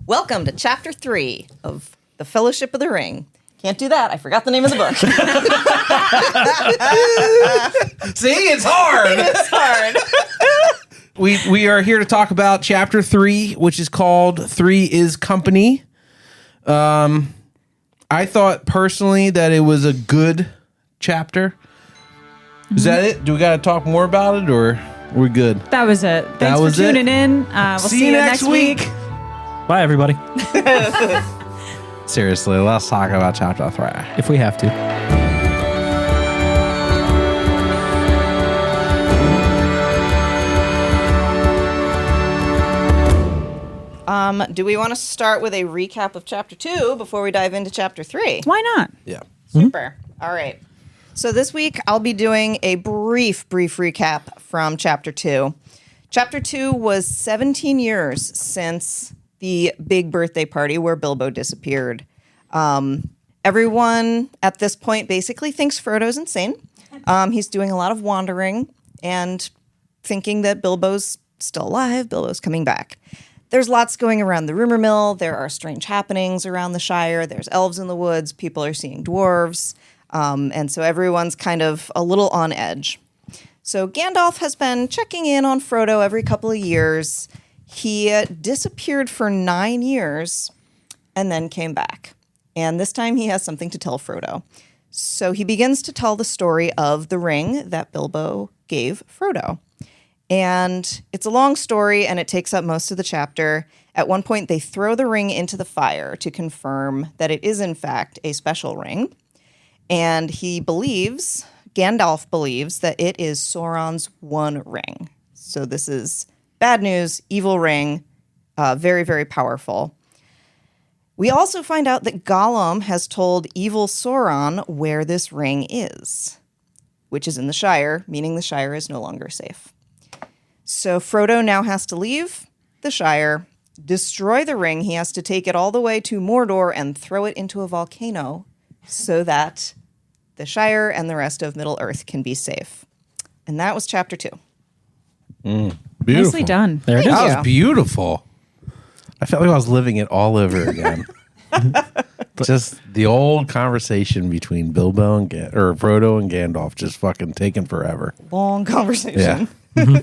Welcome to Chapter 3 of The Fellowship of the Ring. Can't do that. I forgot the name of the book. See, it's hard. It's hard. We are here to talk about Chapter 3, which is called 3 is Company. I thought personally that it was a good chapter. Is that it? Do we got to talk more about it, or we're good? That was it. Thanks for tuning in. We'll see you next week. Bye, everybody. Seriously, let's talk about Chapter 3. If we have to. Do we want to start with a recap of Chapter 2 before we dive into Chapter 3? Why not? Yeah. Super. All right. So this week, I'll be doing a brief recap from Chapter 2. Chapter 2 was 17 years since the big birthday party where Bilbo disappeared. Everyone at this point basically thinks Frodo's insane. He's doing a lot of wandering and thinking that Bilbo's still alive, Bilbo's coming back. There's lots going around the rumor mill. There are strange happenings around the Shire. There's elves in the woods. People are seeing dwarves. And so everyone's kind of a little on edge. So Gandalf has been checking in on Frodo every couple of years. He disappeared for 9 years and then came back. And this time he has something to tell Frodo. So he begins to tell the story of the ring that Bilbo gave Frodo. And it's a long story, and it takes up most of the chapter. At one point, they throw the ring into the fire to confirm that it is, in fact, a special ring. And Gandalf believes that it is Sauron's one ring. So this is bad news, evil ring, very, very powerful. We also find out that Gollum has told evil Sauron where this ring is, which is in the Shire, meaning the Shire is no longer safe. So Frodo now has to leave the Shire, destroy the ring. He has to take it all the way to Mordor and throw it into a volcano so that the Shire and the rest of Middle-earth can be safe. And that was Chapter 2. Beautiful. Nicely done. There it is. That was beautiful. I felt like I was living it all over again. Just the old conversation between Bilbo and Frodo and Gandalf just fucking taking forever. Long conversation. Yeah.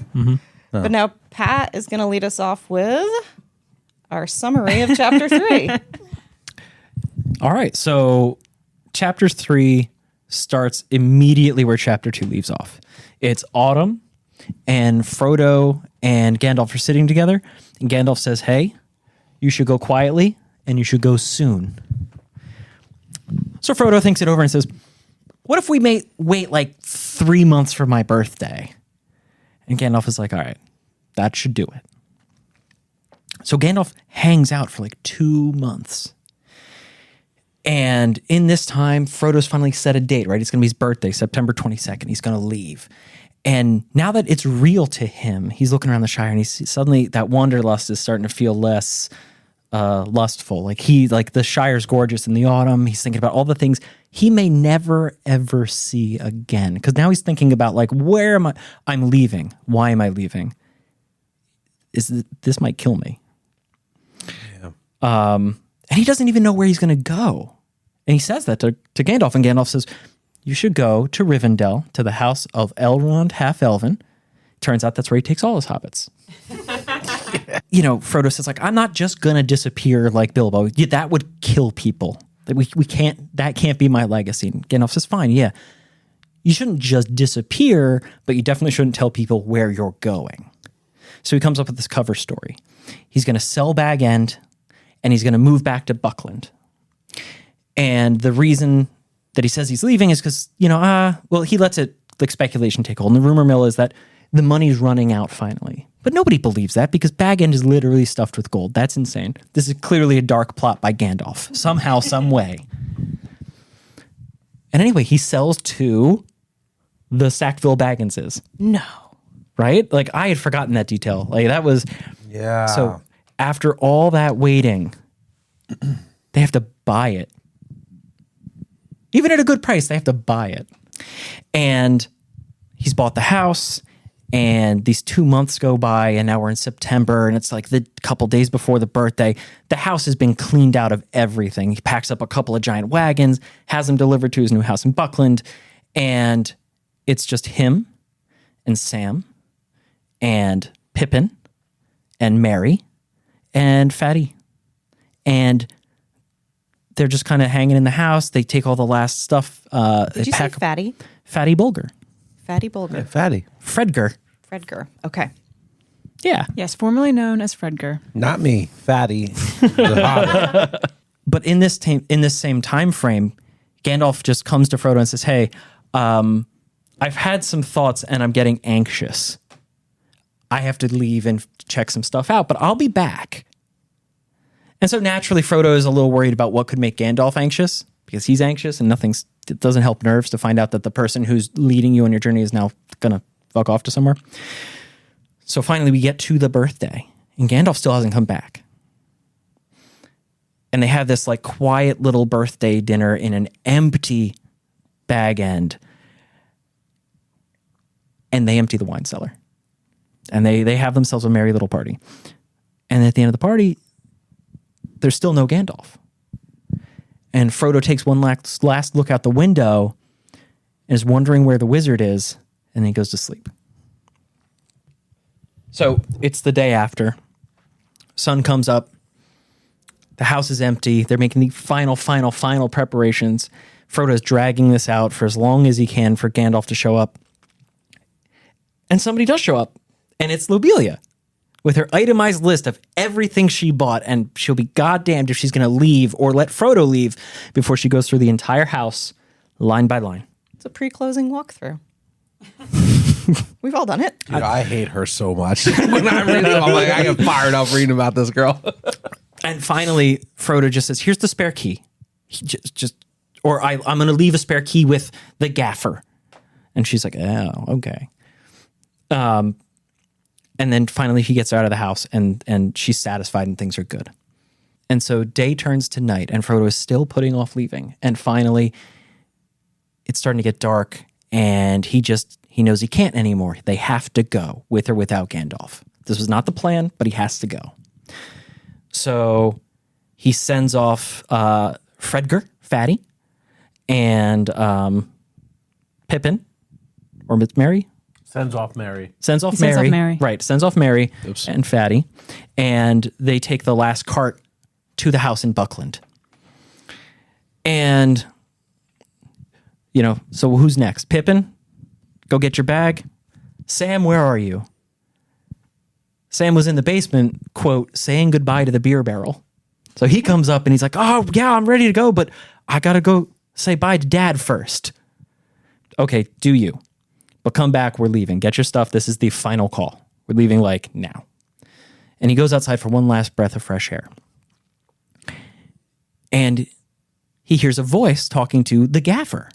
But now Pat is going to lead us off with our summary of Chapter 3. All right. So Chapter 3 starts immediately where Chapter 2 leaves off. It's autumn, and Frodo and Gandalf are sitting together, and Gandalf says, hey, you should go quietly, and you should go soon. So Frodo thinks it over and says, what if we wait like 3 months for my birthday? And Gandalf is like, all right, that should do it. So Gandalf hangs out for like 2 months. And in this time, Frodo's finally set a date, right? It's going to be his birthday, September 22nd. He's going to leave. And now that it's real to him, he's looking around the Shire and he's suddenly that wanderlust is starting to feel less lustful. Like the Shire's gorgeous in the autumn. He's thinking about all the things he may never, ever see again. Because now he's thinking about like, where am I? I'm leaving. Why am I leaving? This might kill me. Yeah. And he doesn't even know where he's going to go. And he says that to Gandalf, and Gandalf says, you should go to Rivendell, to the house of Elrond Half-Elven. Turns out that's where he takes all his hobbits. You know, Frodo says, like, I'm not just going to disappear like Bilbo. Yeah, that would kill people. That can't be my legacy. And Gandalf says, fine, yeah. You shouldn't just disappear, but you definitely shouldn't tell people where you're going. So he comes up with this cover story. He's going to sell Bag End, and he's going to move back to Buckland. And the reason that he says he's leaving is because, he lets it, like, speculation take hold. And the rumor mill is that the money's running out finally. But nobody believes that because Bag End is literally stuffed with gold. That's insane. This is clearly a dark plot by Gandalf. Somehow, some way. And anyway, he sells to the Sackville Bagginses. No. Right? Like, I had forgotten that detail. Like, that was... Yeah. So, after all that waiting, they have to buy it. Even at a good price, they have to buy it. And he's bought the house, And these 2 months go by, and now we're in September, and it's like the couple days before the birthday. The house has been cleaned out of everything. He packs up a couple of giant wagons, has them delivered to his new house in Buckland, and it's just him and Sam and Pippin and Mary and Fatty. And they're just kind of hanging in the house. They take all the last stuff. Did you say Fatty? Fatty Bulger. Fatty Bulger. Yeah, Fatty. Fredger. Fredger. Okay. Yeah. Yes, formerly known as Fredger. Not me. Fatty. The Hobbit. But in this same time frame, Gandalf just comes to Frodo and says, "Hey, I've had some thoughts and I'm getting anxious. I have to leave and check some stuff out, but I'll be back." And so naturally, Frodo is a little worried about what could make Gandalf anxious, because he's anxious and it doesn't help nerves to find out that the person who's leading you on your journey is now going to fuck off to somewhere. So finally we get to the birthday and Gandalf still hasn't come back. And they have this like quiet little birthday dinner in an empty Bag End. And they empty the wine cellar. And they have themselves a merry little party. And at the end of the party, there's still no Gandalf. And Frodo takes one last look out the window and is wondering where the wizard is, and then he goes to sleep. So it's the day after. Sun comes up. The house is empty. They're making the final preparations. Frodo's dragging this out for as long as he can for Gandalf to show up. And somebody does show up, and it's Lobelia with her itemized list of everything she bought, and she'll be goddamned if she's going to leave or let Frodo leave before she goes through the entire house, line by line. It's a pre-closing walkthrough. We've all done it. Dude, I hate her so much. When I'm reading, I'm like, I get fired up reading about this girl. And finally, Frodo just says, "Here's the spare key. I'm going to leave a spare key with the gaffer." And she's like, "Oh, okay." And then finally he gets out of the house and she's satisfied and things are good. And so day turns to night and Frodo is still putting off leaving. And finally it's starting to get dark and he knows he can't anymore. They have to go with or without Gandalf. This was not the plan, but he has to go. So he sends off Fredger, Fatty, and Pippin, or Mary. Sends off Mary. Sends off Mary. Right, sends off Mary Oops. and Fatty. And they take the last cart to the house in Buckland. And, so who's next? Pippin, go get your bag. Sam, where are you? Sam was in the basement, quote, saying goodbye to the beer barrel. So he comes up and he's like, "Oh, yeah, I'm ready to go, but I got to go say bye to Dad first." "Okay, do you? But come back, we're leaving. Get your stuff. This is the final call. We're leaving now." And he goes outside for one last breath of fresh air. And he hears a voice talking to the gaffer.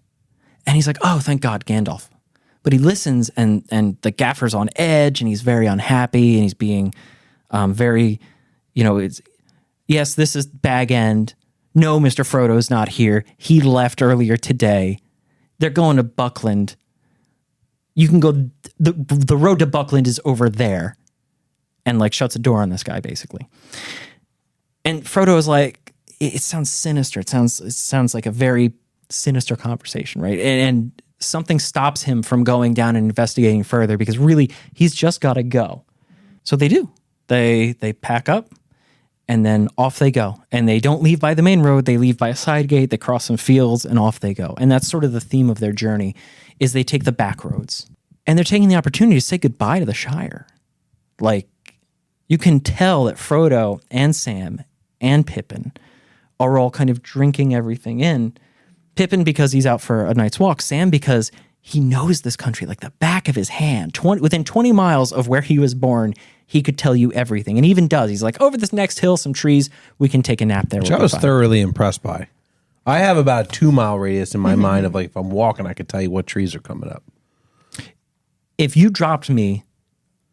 And he's like, "Oh, thank God, Gandalf." But he listens and the gaffer's on edge and he's very unhappy and he's being very, yes, this is Bag End. No, Mr. Frodo's not here. He left earlier today. They're going to Buckland. You can go, the road to Buckland is over there, and shuts a door on this guy basically. And Frodo is like, it sounds sinister. It sounds like a very sinister conversation, right? And something stops him from going down and investigating further because really he's just got to go. So they do. They pack up and then off they go. And they don't leave by the main road. They leave by a side gate. They cross some fields and off they go. And that's sort of the theme of their journey is they take the back roads. And they're taking the opportunity to say goodbye to the Shire. You can tell that Frodo and Sam and Pippin are all kind of drinking everything in. Pippin because he's out for a night's walk. Sam because he knows this country like the back of his hand. Within 20 miles of where he was born, he could tell you everything. And he even does. He's like, "Over this next hill, some trees, we can take a nap there." Which I was thoroughly impressed by. I have about a 2-mile radius in my mind of if I'm walking, I could tell you what trees are coming up. If you dropped me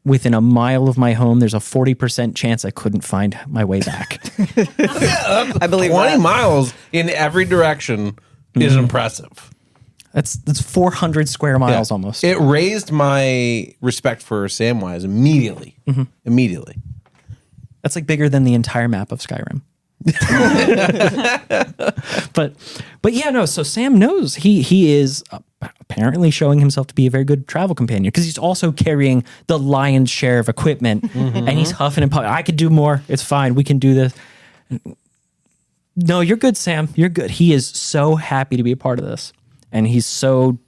within a mile of my home, there's a 40% chance I couldn't find my way back. I believe 20 that. miles in every direction is impressive. That's 400 square miles almost. It raised my respect for Samwise immediately. Immediately. That's like bigger than the entire map of Skyrim. but yeah, no. So Sam knows he is apparently showing himself to be a very good travel companion because he's also carrying the lion's share of equipment, and he's huffing and puffing. I could do more. It's fine. We can do this. No, you're good, Sam. You're good. He is so happy to be a part of this, and he's so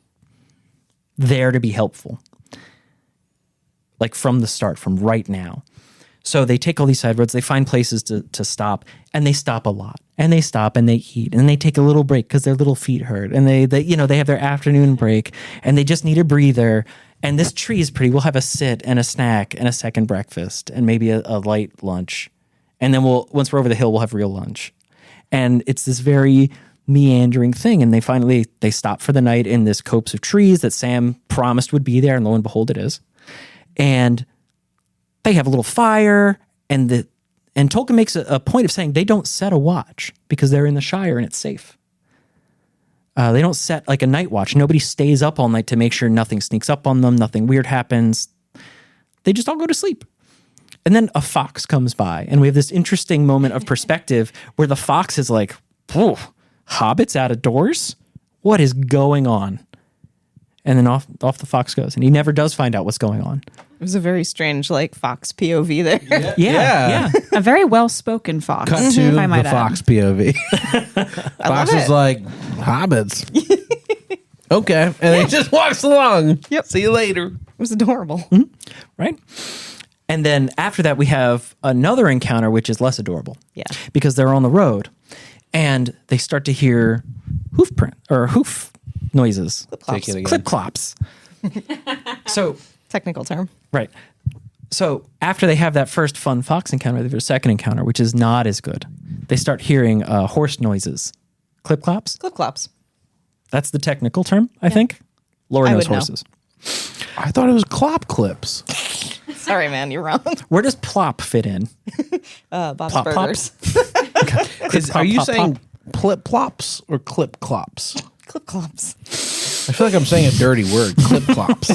there to be helpful. Like from the start, from right now. So they take all these side roads, they find places to stop, and they stop a lot. And they stop and they eat, and they take a little break because their little feet hurt. And they have their afternoon break, and they just need a breather. And this tree is pretty. We'll have a sit and a snack and a second breakfast and maybe a light lunch. And then once we're over the hill, we'll have real lunch. And it's this very meandering thing. And they stop for the night in this copse of trees that Sam promised would be there, and lo and behold, it is. And they have a little fire, and Tolkien makes a point of saying they don't set a watch because they're in the Shire and it's safe. They don't set like a night watch. Nobody stays up all night to make sure nothing sneaks up on them, nothing weird happens. They just all go to sleep. And then a fox comes by, and we have this interesting moment of perspective where the fox is like, "Whoa, hobbits out of doors? What is going on?" And then off the fox goes, and he never does find out what's going on. It was a very strange, fox POV there. Yeah. A very well-spoken fox. Cut to if I might the add. Fox POV. Fox is like, hobbits. Okay. And he just walks along. Yep. See you later. It was adorable. Right? And then after that, we have another encounter, which is less adorable. Yeah. Because they're on the road, and they start to hear hoof noises. Clip clops. So... Technical term. Right. So after they have that first fun fox encounter, they have a second encounter, which is not as good. They start hearing horse noises. Clip clops? Clip clops. That's the technical term, I think. Laura I knows would know. horses. I thought it was clop clips. Sorry, man, you're wrong. Where does plop fit in? Bob's Plop, plop. Burgers. Are you plop, saying plip plops or clip clops? Clip clops. I feel like I'm saying a dirty word. Clip clops.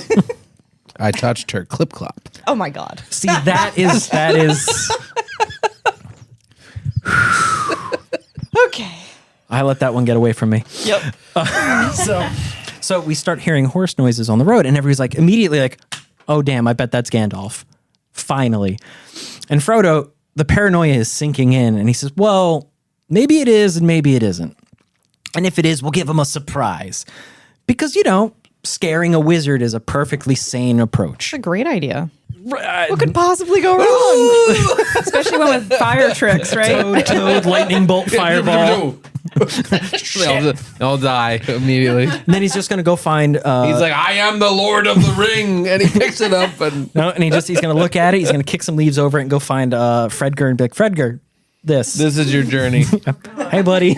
I touched her. Clip clop. Oh my God. See, that is... Okay. I let that one get away from me. Yep. So we start hearing horse noises on the road, and everybody's like immediately like, "Oh damn, I bet that's Gandalf." Finally. And Frodo, the paranoia is sinking in, and he says, "Well, maybe it is and maybe it isn't. And if it is, we'll give him a surprise." Because, scaring a wizard is a perfectly sane approach. It's a great idea. What could possibly go wrong? Especially one with fire tricks, right? Toad, lightning bolt, fireball. They'll die immediately. And then he's just going to go find... He's like, I am the Lord of the Ring. And he picks it up. And he's going to look at it. He's going to kick some leaves over it and go find Fredger and be like, "Fredger, this is your journey. Hey, buddy."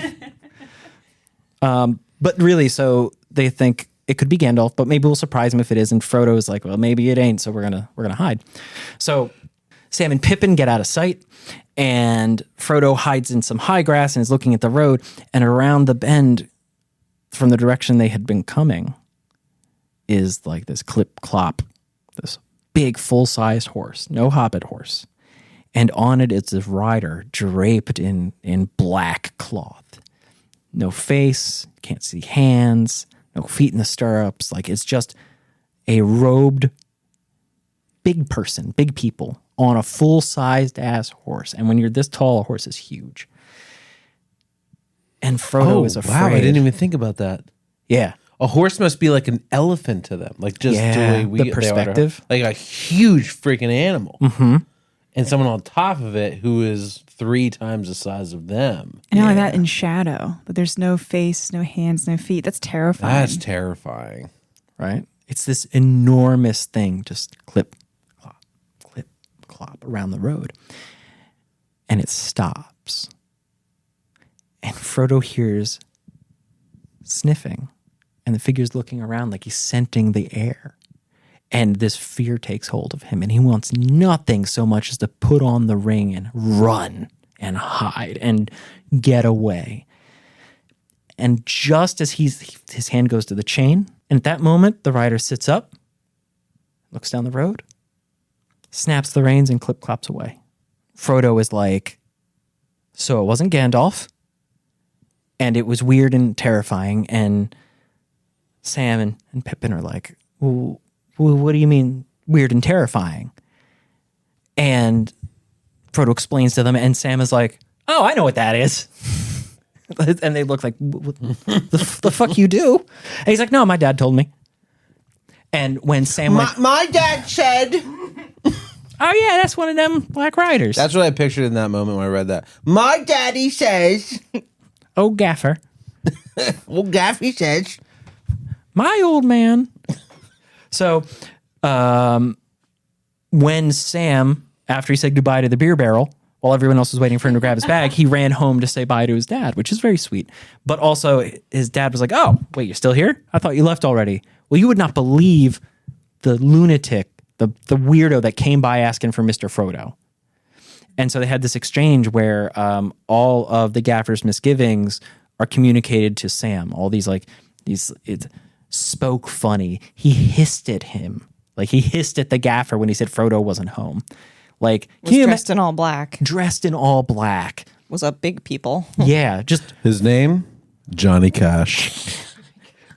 But really, so they think it could be Gandalf, but maybe we'll surprise him if it is. And Frodo is like, "Well, maybe it ain't, so we're gonna hide." So Sam and Pippin get out of sight, and Frodo hides in some high grass and is looking at the road. And around the bend, from the direction they had been coming, is like this clip clop, this big full-sized horse, no hobbit horse, and on it is this rider draped in black cloth, no face, can't see hands. No feet in the stirrups. Like, it's just a robed big person, big people on a full-sized ass horse. And when you're this tall, a horse is huge. And Frodo is afraid. Wow, I didn't even think about that. Yeah. A horse must be like an elephant to them. Like just the way the perspective. Like a huge freaking animal. Mm-hmm. And someone on top of it who is 3 times the size of them. And not like that in shadow, but there's no face, no hands, no feet. That's terrifying. That's terrifying. Right? It's this enormous thing, just clip, clop around the road. And it stops. And Frodo hears sniffing. And the figure's looking around like he's scenting the air. And this fear takes hold of him, and he wants nothing so much as to put on the ring and run and hide and get away. And just as his hand goes to the chain, and at that moment, the rider sits up, looks down the road, snaps the reins, and clip-clops away. Frodo is like, so it wasn't Gandalf, and it was weird and terrifying, and Sam and Pippin are like, well, what do you mean weird and terrifying? And Frodo explains to them, and Sam is like, oh, I know what that is. And they look like, what the fuck you do? And he's like, no, my dad told me. And when Sam went, My dad said. oh yeah, that's one of them Black Riders. That's what I pictured in that moment when I read that. My daddy says. Oh, Gaffer. Well, Gaffy says. My old man. So, when Sam, after he said goodbye to the beer barrel, while everyone else was waiting for him to grab his bag, he ran home to say bye to his dad, which is very sweet. But also, his dad was like, oh, wait, you're still here? I thought you left already. Well, you would not believe the lunatic, the weirdo that came by asking for Mr. Frodo. And so they had this exchange where all of the Gaffer's misgivings are communicated to Sam. All these, it spoke funny. He hissed at him. Like, he hissed at the Gaffer when he said Frodo wasn't home. Like, Was dressed in all black. Dressed in all black. Was a big people. Yeah, just His name? Johnny Cash.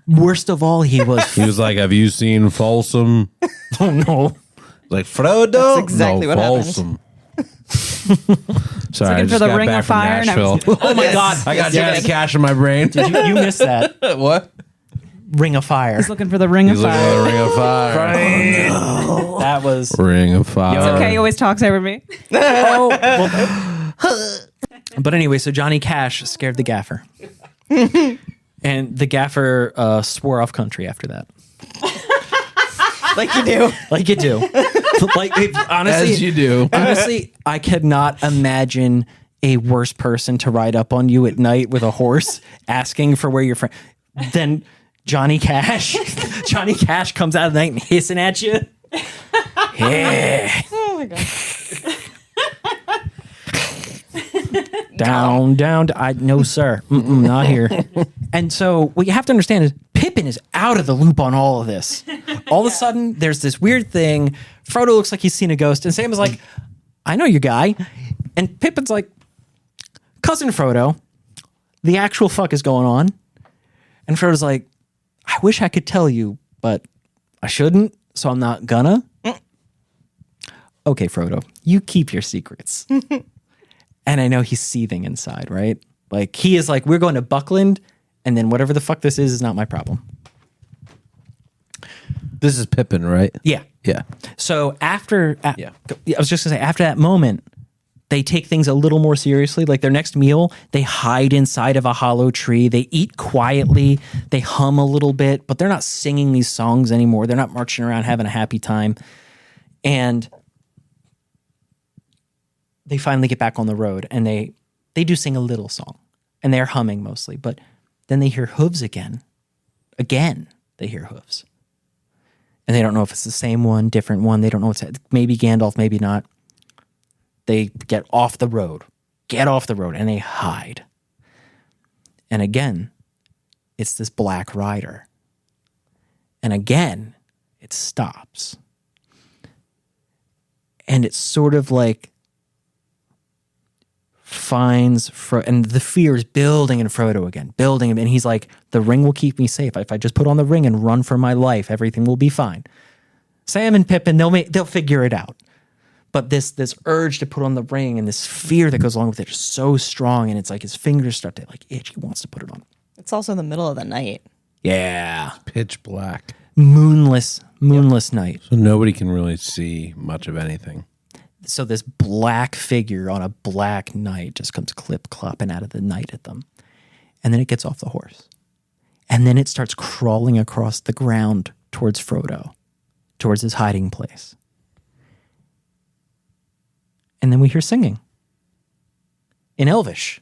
worst of all, he was. He was like, have you seen Folsom? Oh no! Like, Frodo? That's exactly what happened. Folsom. Sorry, I looking for just the got Ring back of from Fire and I was- Nashville. Oh my God! I got Johnny Cash in my brain. Did you missed that What? Ring of Fire? He's looking for the Ring of He's looking Fire. at the Ring of Fire. That was. Ring of Fire. It's okay. He always talks over me. Oh, well. But anyway, so Johnny Cash scared the Gaffer, and the Gaffer swore off country after that. Like you do. Like you do. Like honestly, As you do. Honestly, I could not imagine a worse person to ride up on you at night with a horse asking for where your friend. Then Johnny Cash. Johnny Cash comes out of the night and hissing at you. Yeah. Oh my god. Down. No, sir. Not here. And so what you have to understand is Pippin is out of the loop on all of this. All of a sudden, there's this weird thing. Frodo looks like he's seen a ghost, and Sam is like, I know your guy. And Pippin's like, Cousin Frodo, the actual fuck is going on? And Frodo's like, I wish I could tell you, but I shouldn't, so I'm not gonna. Okay, Frodo, you keep your secrets. And I know he's seething inside, right? Like, he is like, we're going to Buckland, and then whatever the fuck this is not my problem. This is Pippin, right? Yeah. Yeah. So after, Yeah. I was just gonna say, after that moment, they take things a little more seriously. Like their next meal, they hide inside of a hollow tree. They eat quietly. They hum a little bit, but they're not singing these songs anymore. They're not marching around having a happy time. And they finally get back on the road, and they do sing a little song, and they're humming mostly. But then they hear hooves again. Again, they hear hooves. And they don't know if it's the same one, different one. They don't know what's maybe Gandalf, maybe not. They get off the road, and they hide. And again, it's this Black Rider. And again, it stops. And it's sort of like finds and the fear is building in Frodo again, building, and he's like, the ring will keep me safe. If I just put on the ring and run for my life, everything will be fine. Sam and Pippin, they'll figure it out. But this urge to put on the ring and this fear that goes along with it is so strong, and it's like his fingers start to like itch. He wants to put it on. It's also the middle of the night. Yeah, Pitch black. moonless night. So nobody can really see much of anything. So this black figure on a black night just comes clip-clopping out of the night at them. And then it gets off the horse. And then it starts crawling across the ground towards Frodo, towards his hiding place. And then we hear singing in Elvish.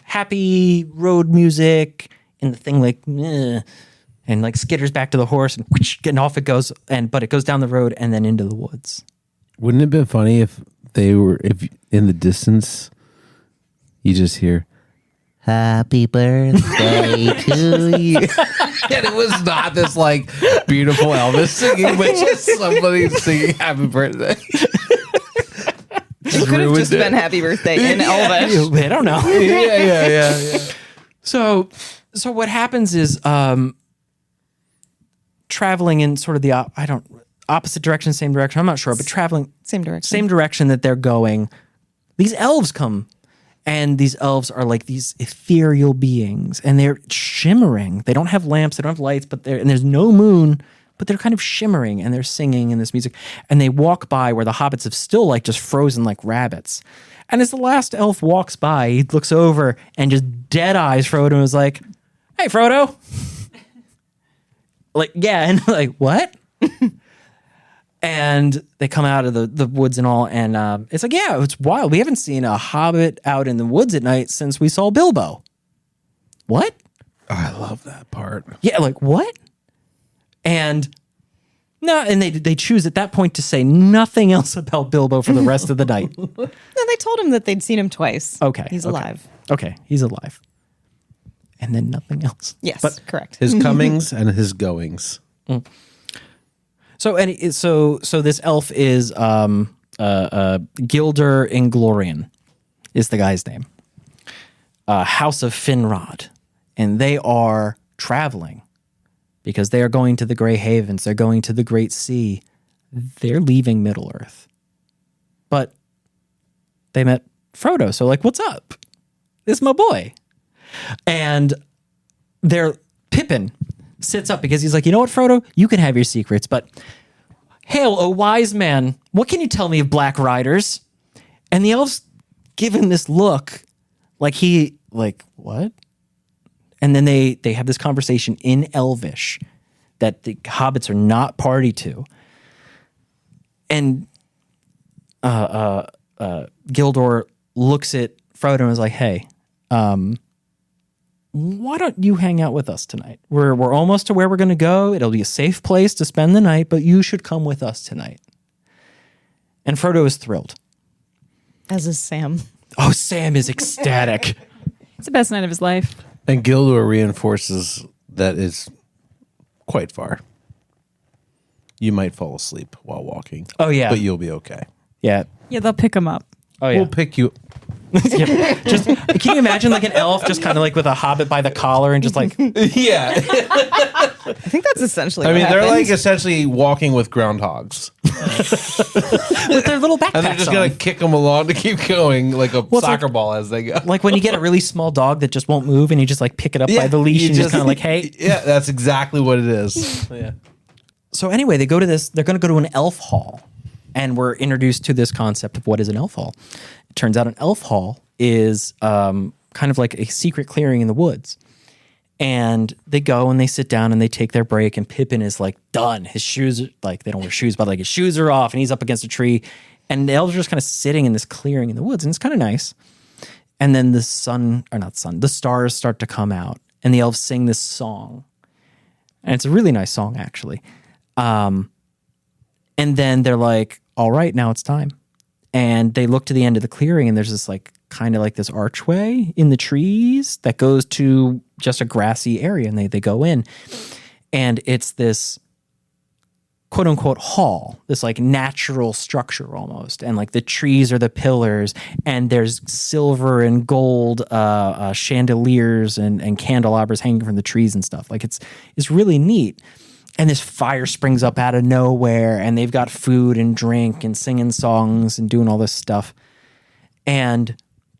Happy road music, and the thing like, and like skitters back to the horse, and whoosh, and off it goes. But it goes down the road and then into the woods. Wouldn't it have been funny if in the distance you just hear, Happy birthday to you. And it was not this like beautiful Elvis singing, but just somebody singing happy birthday. It could have just been happy birthday in Elvish. I don't know. Yeah. So what happens is traveling in sort of the opposite direction, same direction. I'm not sure, but traveling Same direction. same direction that they're going. These elves come, and these elves are like these ethereal beings, and they're shimmering. They don't have lamps, they don't have lights, and there's no moon, but they're kind of shimmering, and they're singing in this music. And they walk by where the hobbits have still like just frozen like rabbits. And as the last elf walks by, he looks over and just dead eyes Frodo and is like, "Hey, Frodo." Like, yeah, and like, what? And they come out of the woods and all, and it's like, yeah, it's wild. We haven't seen a hobbit out in the woods at night since we saw Bilbo. What? Oh, I love that part. Yeah, like, what? And no, and they choose at that point to say nothing else about Bilbo for the rest of the night. No, they told him that they'd seen him twice. Okay. He's okay. alive. Okay, he's alive. And then nothing else. Yes, But correct. His comings and his goings. so this elf is Gilder Inglorian is the guy's name. House of Finrod. And they are traveling because they are going to the Grey Havens. They're going to the Great Sea. They're leaving Middle-earth. But they met Frodo. So like, what's up? This is my boy. And Pippin sits up because he's like, you know what, Frodo? You can have your secrets, but hail, O wise man. What can you tell me of Black Riders? And the elves give him this look like what? And then they have this conversation in Elvish that the hobbits are not party to. And Gildor looks at Frodo and is like, hey, why don't you hang out with us tonight? We're almost to where we're going to go. It'll be a safe place to spend the night, but you should come with us tonight. And Frodo is thrilled. As is Sam. Oh, Sam is ecstatic. It's the best night of his life. And Gildor reinforces that it's quite far. You might fall asleep while walking. Oh, yeah. But you'll be okay. Yeah. Yeah, they'll pick him up. Oh, yeah. We'll pick you. Yeah. Just can you imagine like an elf just kind of like with a hobbit by the collar and just like Yeah. I think that's essentially I mean, what they're happened. like essentially walking with groundhogs. with their little backpacks And they're just on. going to kick them along to keep going like a it's soccer like- ball as they go. Like when you get a really small dog that just won't move and you just like pick it up by the leash you and just kind of like, hey. Yeah, that's exactly what it is. Yeah. So anyway, they're going to go to an elf hall, and we're introduced to this concept of what is an elf hall. It turns out an elf hall is kind of like a secret clearing in the woods. And they go and they sit down and they take their break, and Pippin is like done. His shoes, like they don't wear shoes, but like his shoes are off and he's up against a tree. And the elves are just kind of sitting in this clearing in the woods, and it's kind of nice. And then the stars start to come out, and the elves sing this song. And it's a really nice song, actually. And then they're like, all right, now it's time. And they look to the end of the clearing, and there's this like kind of like this archway in the trees that goes to just a grassy area, and they go in, and it's this quote unquote hall, this like natural structure almost, and like the trees are the pillars, and there's silver and gold chandeliers and candelabras hanging from the trees and stuff. Like it's really neat. And this fire springs up out of nowhere, and they've got food and drink and singing songs and doing all this stuff. And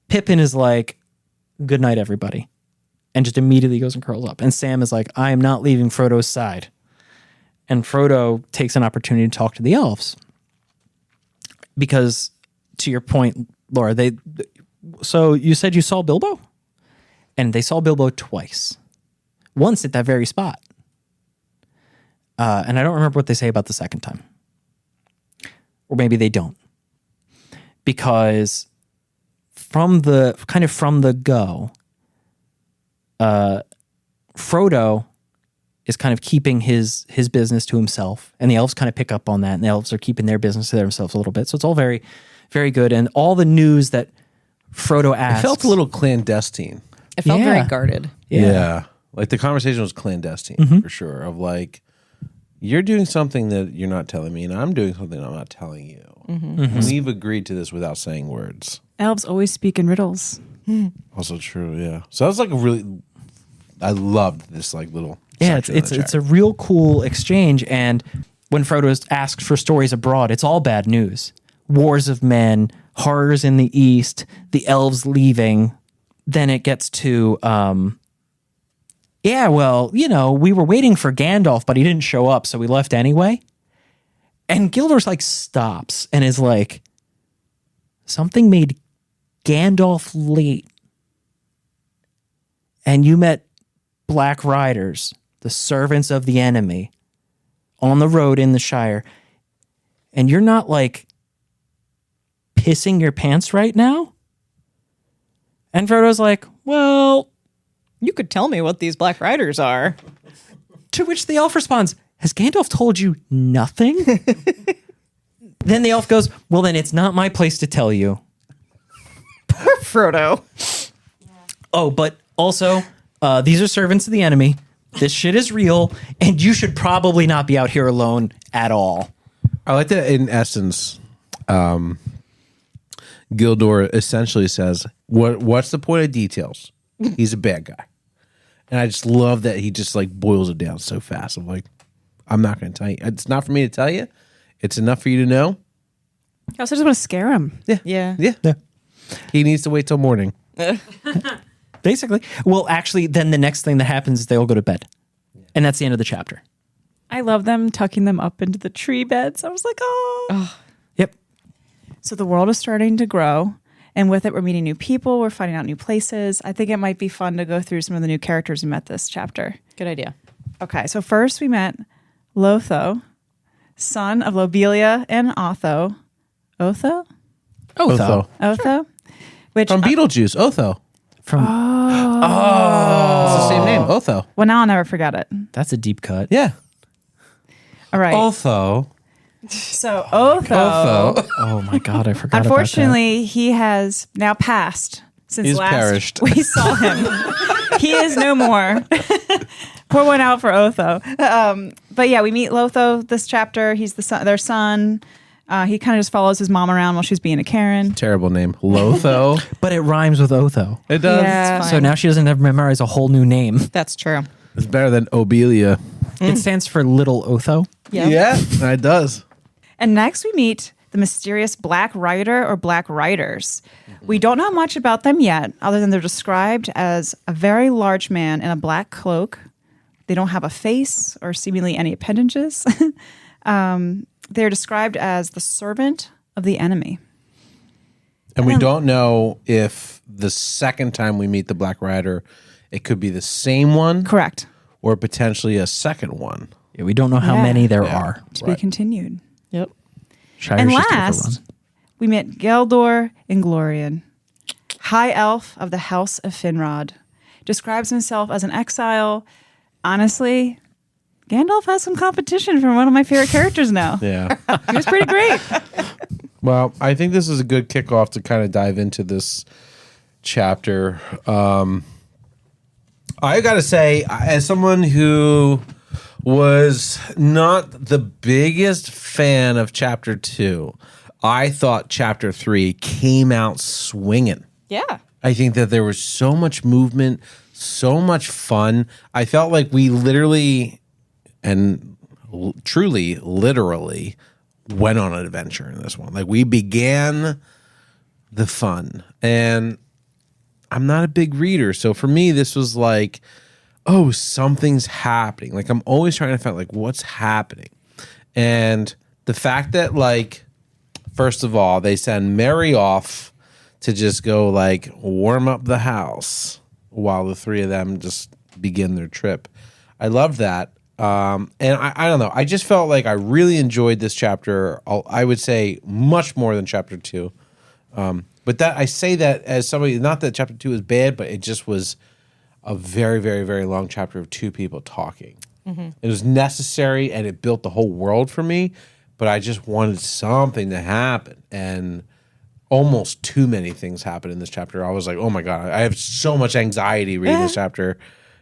Pippin is like, good night, everybody. And just immediately goes and curls up. And Sam is like, I am not leaving Frodo's side. And Frodo takes an opportunity to talk to the elves. Because, to your point, Laura, so you said you saw Bilbo? And they saw Bilbo twice. Once at that very spot. And I don't remember what they say about the second time. Or maybe they don't. Because from the go, Frodo is kind of keeping his business to himself, and the elves kind of pick up on that, and the elves are keeping their business to themselves a little bit. So it's all very, very good. And all the news that Frodo asks... It felt a little clandestine. It felt Yeah. very guarded. Yeah. Like the conversation was clandestine for sure. Of like, you're doing something that you're not telling me, and I'm doing something I'm not telling you. And we've agreed to this without saying words. Elves always speak in riddles. Also true, yeah. So that was like a really, I loved this like little. Yeah, section of the it's a chapter. real cool exchange. And when Frodo is asked for stories abroad, it's all bad news. Wars of men, horrors in the east, the elves leaving. Then it gets to, yeah, well, you know, we were waiting for Gandalf, but he didn't show up, so we left anyway. And Gildor's like stops and is like, something made Gandalf late. And you met Black Riders, the servants of the enemy, on the road in the Shire. And you're not like pissing your pants right now? And Frodo's like, well, You could tell me what these Black Riders are. to which the elf responds, has Gandalf told you nothing? Then the elf goes, well, then it's not my place to tell you. Poor Frodo. Oh, but also, these are servants of the enemy. This shit is real, and you should probably not be out here alone at all. I like that in essence, Gildor essentially says, what's the point of details? He's a bad guy. And I just love that he just like boils it down so fast. I'm like, I'm not going to tell you. It's not for me to tell you. It's enough for you to know. I also just want to scare him. Yeah. Yeah. He needs to wait till morning. Basically. Well, actually, then the next thing that happens is they all go to bed. And that's the end of the chapter. I love them tucking them up into the tree beds. I was like, oh. Yep. So the world is starting to grow. And with it, we're meeting new people. We're finding out new places. I think it might be fun to go through some of the new characters we met this chapter. Good idea. Okay, so first we met Lotho, son of Lobelia and Otho. Otho? Otho. Otho? Which, From Beetlejuice, Otho. From It's the same name, Otho. well, now I'll never forget it. That's a deep cut. Yeah. All right. Otho. So Otho, Oh my god, I forgot. unfortunately, he has now passed since He's last perished. we saw him. He is no more. Pour one out for Otho. But yeah, we meet Lotho this chapter. He's their son. He kind of just follows his mom around while she's being a Karen. Terrible name. Lotho. But it rhymes with Otho. It does. Yeah. So now she doesn't have to memorize a whole new name. That's true. It's better than Obelia. It stands for Little Otho. Yeah. It does. And next we meet the mysterious Black Rider or Black Riders. We don't know much about them yet, other than they're described as a very large man in a black cloak. They don't have a face or seemingly any appendages. They're described as the servant of the enemy. And we don't know if the second time we meet the Black Rider, it could be the same one Correct. or potentially a second one. Yeah, we don't know how Yeah. many there are. To be continued. Yep. Shire's And just here for last, run. we met Geldor Inglorian, high elf of the House of Finrod. Describes himself as an exile. Honestly, Gandalf has some competition from one of my favorite characters now. Yeah. He was pretty great. Well, I think this is a good kickoff to kind of dive into this chapter. I got to say, as someone who was not the biggest fan of chapter 2, I thought chapter 3 came out swinging. Yeah. I think that there was so much movement, so much fun. I felt like we literally and truly, literally went on an adventure in this one. Like we began the fun. And I'm not a big reader. So for me, this was like, oh, something's happening. Like I'm always trying to find like what's happening. And the fact that like, first of all, they send Mary off to just go like warm up the house while the three of them just begin their trip. I love that. And I don't know. I just felt like I really enjoyed this chapter. I would say much more than chapter 2. But that I say that as somebody, not that chapter 2 is bad, but it just was a very, very, very long chapter of two people talking. Mm-hmm. It was necessary and it built the whole world for me, but I just wanted something to happen. And almost too many things happen in this chapter. I was like, oh my God, I have so much anxiety reading this chapter.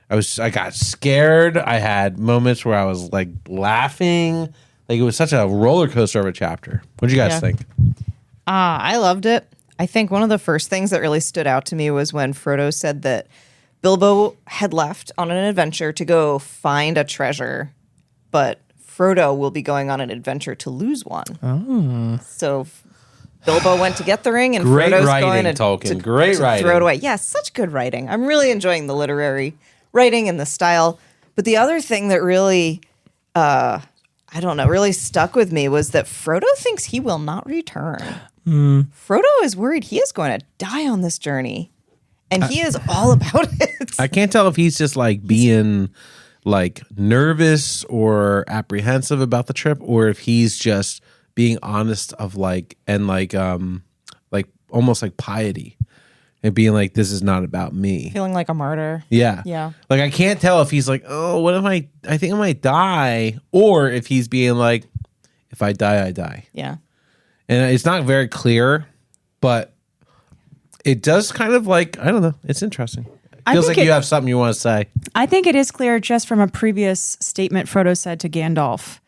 I got scared. I had moments where I was like laughing. Like it was such a roller coaster of a chapter. What do you guys think? I loved it. I think one of the first things that really stood out to me was when Frodo said that Bilbo had left on an adventure to go find a treasure, but Frodo will be going on an adventure to lose one. Oh. So Bilbo went to get the ring, and Great Frodo's writing, going Tolkien. Great to writing. throw it away. Yeah, such good writing. I'm really enjoying the literary writing and the style. But the other thing that really, really stuck with me was that Frodo thinks he will not return. Frodo is worried he is going to die on this journey, and he is all about it. I can't tell if he's just like being like nervous or apprehensive about the trip, or if he's just being honest of like almost like piety and being like, this is not about me. Feeling like a martyr. Yeah. Yeah. Like I can't tell if he's like, oh, what if I think I might die, or if he's being like, if I die, I die. Yeah. And it's not very clear, but it does kind of like, I don't know. It's interesting. It feels like you have something you want to say. I think it is clear just from a previous statement Frodo said to Gandalf,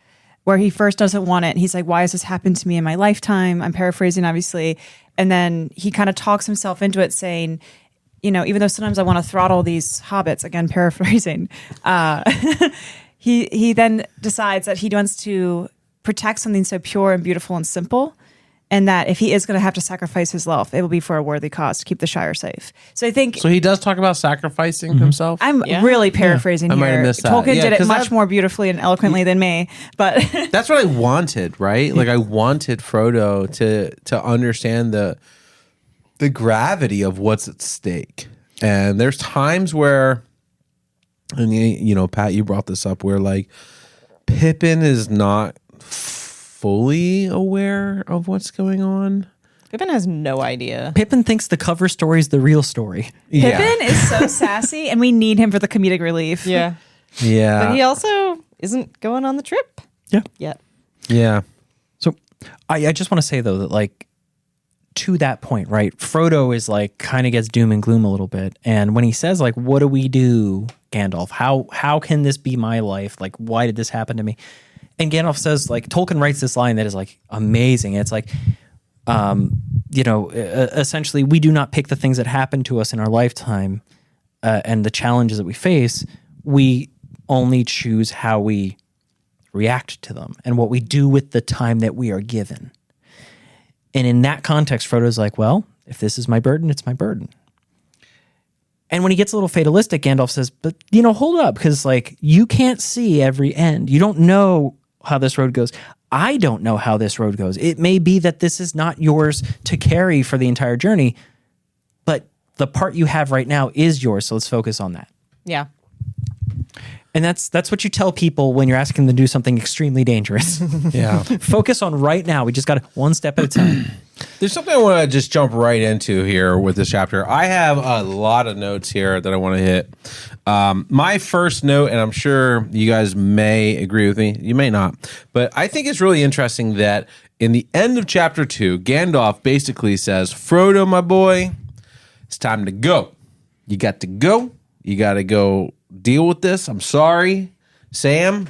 where he first doesn't want it. And he's like, why has this happened to me in my lifetime? I'm paraphrasing, obviously. And then he kind of talks himself into it saying, even though sometimes I want to throttle these hobbits, again, paraphrasing, he then decides that he wants to protect something so pure and beautiful and simple. And that if he is going to have to sacrifice his life, it will be for a worthy cause to keep the Shire safe. So I think... So he does talk about sacrificing himself? I'm really paraphrasing here. I might have missed that. Tolkien Yeah, did it 'cause much more beautifully and eloquently than me. But that's what I wanted, right? Like I wanted Frodo to understand the gravity of what's at stake. And there's times where, and Pat, you brought this up, where like Pippin is not fully aware of what's going on. Pippin has no idea. Pippin thinks the cover story is the real story. Pippin is so sassy, and we need him for the comedic relief. Yeah. Yeah. But he also isn't going on the trip yet. Yeah. So I just want to say, though, that like to that point, right? Frodo is like kind of gets doom and gloom a little bit. And when he says like, what do we do, Gandalf? How can this be my life? Like, why did this happen to me? And Gandalf says, like, Tolkien writes this line that is like amazing. It's like, essentially, we do not pick the things that happen to us in our lifetime and the challenges that we face. We only choose how we react to them and what we do with the time that we are given. And in that context, Frodo's like, well, if this is my burden, it's my burden. And when he gets a little fatalistic, Gandalf says, but, hold up, because, like, you can't see every end. You don't know how this road goes. I don't know how this road goes. It may be that this is not yours to carry for the entire journey, but the part you have right now is yours, so let's focus on that. Yeah. And that's what you tell people when you're asking them to do something extremely dangerous. Yeah. Focus on right now. We just got one step at a time. There's something I want to just jump right into here with this chapter. I have a lot of notes here that I want to hit. My first note, and I'm sure you guys may agree with me, you may not, but I think it's really interesting that in the end of chapter 2, Gandalf basically says, Frodo, my boy, it's time to go. You got to go. You got to go deal with this. I'm sorry. Sam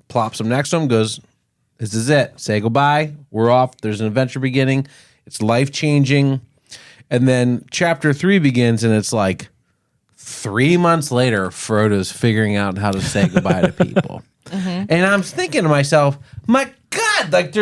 plops him next to him, goes, this is it. Say goodbye. We're off. There's an adventure beginning. It's life-changing. And then chapter 3 begins, and it's like 3 months later, Frodo's figuring out how to say goodbye to people. And I'm thinking to myself, my God, like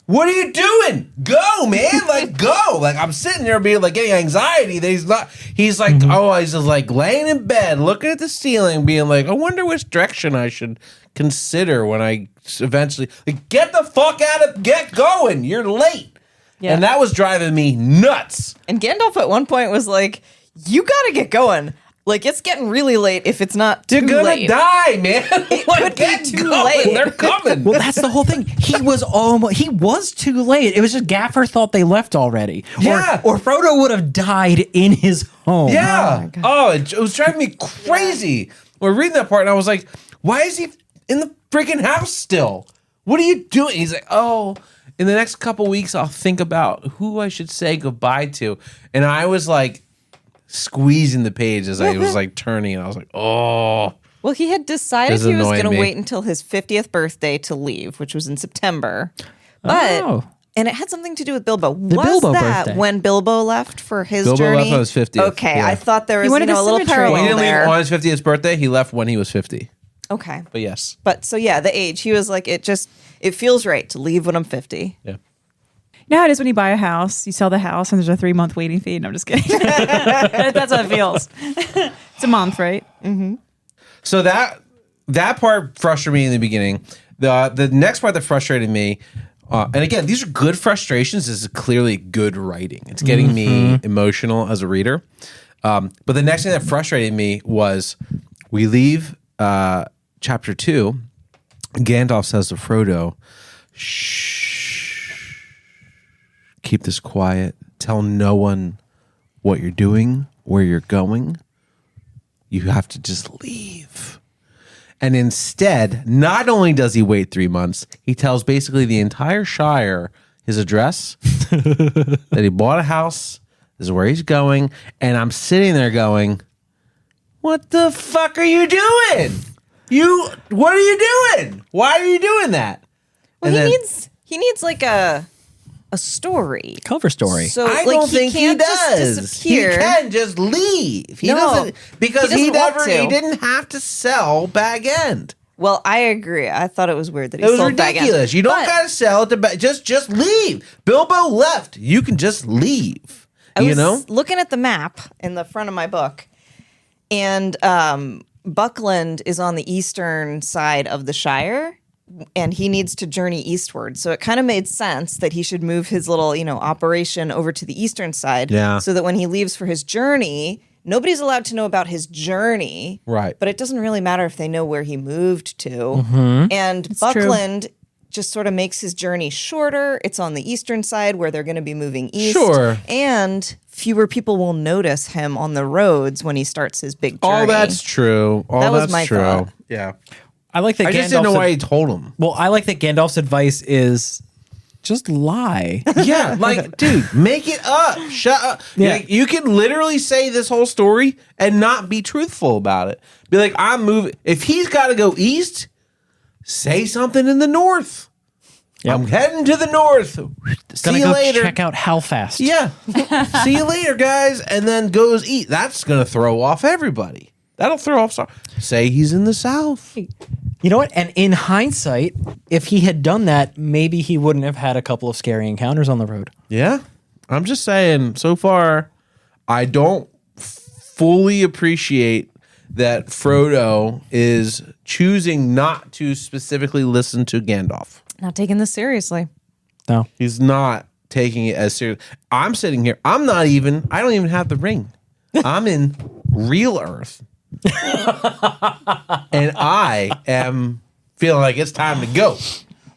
what are you doing? Go, man. Like, go. Like, I'm sitting there being like getting anxiety that he's not. He's like, he's just like laying in bed, looking at the ceiling, being like, I wonder which direction I should consider when I eventually, like, get the fuck get going. You're late. Yeah. And that was driving me nuts. And Gandalf at one point was like, you got to get going. Like, it's getting really late if it's not too You're late. gonna die, man. It like, could be too going. late. They're coming. Well, that's the whole thing. He was too late. It was just Gaffer thought they left already. Yeah. Or Frodo would have died in his home. Yeah. It was driving me crazy. We're reading that part, and I was like, why is he in the freaking house still? What are you doing? He's like, in the next couple weeks, I'll think about who I should say goodbye to. And I was like squeezing the page as I was like turning, and I was like, oh. Well, he had decided This he was annoyed going to me. wait until his 50th birthday to leave, which was in September. But Oh. and it had something to do with Bilbo. Was Bilbo that birthday. when Bilbo left for his Bilbo journey? left on his 50th, Okay, yeah. I thought there was wanted a the little symmetry. parallel Well, he didn't there. leave on his 50th birthday. He left when he was 50. Okay, But yes. but so yeah, the age. He was like, it feels right to leave when I'm 50. Yeah. You know how it is when you buy a house, you sell the house, and there's a 3-month waiting fee. No, I'm just kidding. That's how it feels. It's a month, right? So that part frustrated me in the beginning. The next part that frustrated me, and again, these are good frustrations. This is clearly good writing. It's getting me emotional as a reader. But the next thing that frustrated me was we leave chapter 2. Gandalf says to Frodo, "Shh, keep this quiet. Tell no one what you're doing, where you're going. You have to just leave." And instead, not only does he wait 3 months, he tells basically the entire Shire his address, that he bought a house, this is where he's going. And I'm sitting there going, what the fuck are you doing? What are you doing? Why are you doing that? Well, And he needs like a story. Cover story. So I like, don't think he can't just does. disappear. He can just leave. He No, doesn't, because he he doesn't want to. he didn't have to sell Bag End. Well, I agree. I thought it was weird that he It was sold Bag End. ridiculous. You don't But gotta sell it to just leave. Bilbo left. You can just leave. I You was know? looking at the map in the front of my book, and Buckland is on the eastern side of the Shire, and he needs to journey eastward. So it kind of made sense that he should move his little, operation over to the eastern side, Yeah. so that when he leaves for his journey, nobody's allowed to know about his journey. Right. But it doesn't really matter if they know where he moved to. And true. Buckland just sort of makes his journey shorter. It's on the eastern side where they're going to be moving east. Sure. And fewer people will notice him on the roads when he starts his big journey. All that's true. All That was that's my true. thought. Yeah. I like that I just didn't know why he told him. Well, I like that Gandalf's advice is just lie. Yeah, like, dude, make it up. Shut up. Yeah. Like, you can literally say this whole story and not be truthful about it. Be like, I'm moving. If he's got to go east, say something in the north. Yep. I'm heading to the north. See Gonna you go later. check out Hellfast. Yeah. See you later, guys. And then goes eat. That's going to throw off everybody. That'll throw off. Say he's in the south. You know what? And in hindsight, if he had done that, maybe he wouldn't have had a couple of scary encounters on the road. Yeah. I'm just saying, so far, I don't fully appreciate that Frodo is choosing not to specifically listen to Gandalf. Not taking this seriously. No. He's not taking it as serious. I'm sitting here. I don't even have the ring. I'm in real Earth. And I am feeling like it's time to go.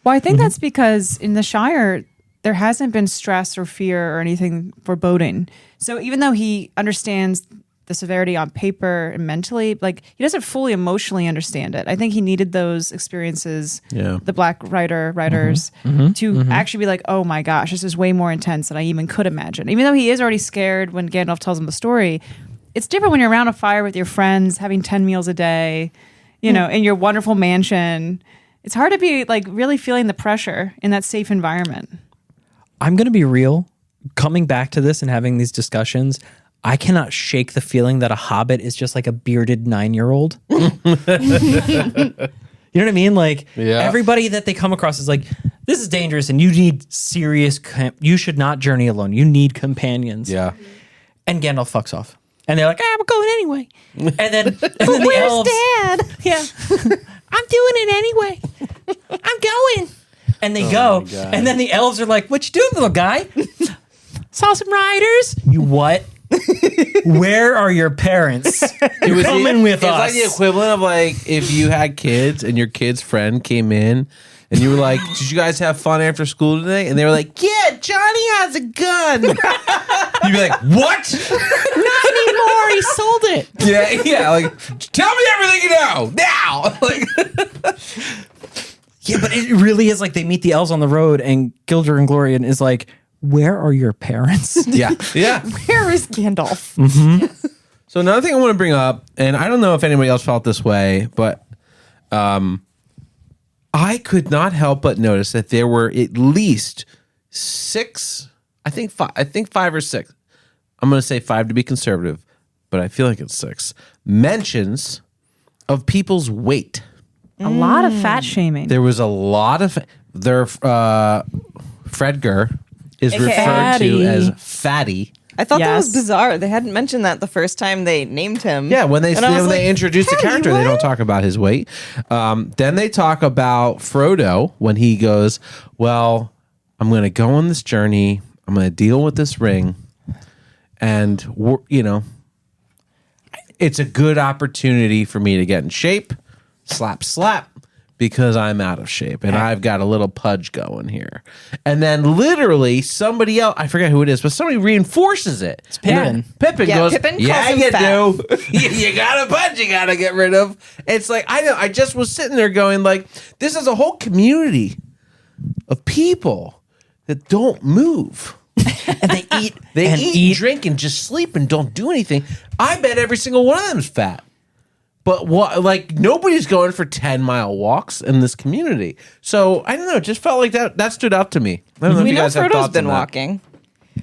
Well, I think that's because in the Shire, there hasn't been stress or fear or anything foreboding. So even though he understands the severity on paper and mentally, like he doesn't fully emotionally understand it. I think he needed those experiences, Yeah. the Black writers, to actually be like, oh my gosh, this is way more intense than I even could imagine. Even though he is already scared when Gandalf tells him the story, it's different when you're around a fire with your friends, having 10 meals a day, in your wonderful mansion. It's hard to be like really feeling the pressure in that safe environment. I'm going to be real. Coming back to this and having these discussions, I cannot shake the feeling that a hobbit is just like a bearded 9-year-old. You know what I mean? Like everybody that they come across is like, this is dangerous and you need you should not journey alone. You need companions. Yeah. And Gandalf fucks off. And they're like, we're going anyway. And then the Where's elves, Dad? yeah, I'm doing it anyway. I'm going. And they go. my God. And then the elves are like, what you doing, little guy? Saw some riders. You what? Where are your parents? You're coming with it's us. like the equivalent of like if you had kids and your kid's friend came in and you were like, did you guys have fun after school today? And they were like, yeah, Johnny has a gun. You'd be like, what? Not anymore. He sold it. Yeah, like, tell me everything you know now. Like, Yeah, but it really is like they meet the elves on the road, and Gilder and Glorian is like, "Where are your parents?" Yeah. Where is Gandalf? So another thing I want to bring up, and I don't know if anybody else felt this way, but I could not help but notice that there were at least 6, I think 5 or 6. I'm going to say 5 to be conservative, but I feel like it's 6 mentions of people's weight. A lot of fat shaming. There was a lot of Fredger is referred Fatty. to as fatty. I thought that was Yes. bizarre. They hadn't mentioned that the first time they named him. Yeah, when they And I was like, introduce the "Fatty, character, they what?" don't talk about his weight. Then they talk about Frodo when he goes, "Well, I'm going to go on this journey. I'm going to deal with this ring, and it's a good opportunity for me to get in shape." Slap, slap. Because I'm out of shape and I've got a little pudge going here. And then literally somebody else, I forget who it is, but somebody reinforces it. It's Pippin. Pippin Yeah, goes, Pippin yeah, calls him you fat." do. You got a pudge you got to get rid of. It's like, I know, I just was sitting there going like, this is a whole community of people that don't move. And they eat. They eat, drink, and just sleep and don't do anything. I bet every single one of them is fat. But nobody's going for 10-mile walks in this community. So I don't know. It just felt like that stood out to me. I don't know if We you know guys have Frodo's thoughts been on that. walking.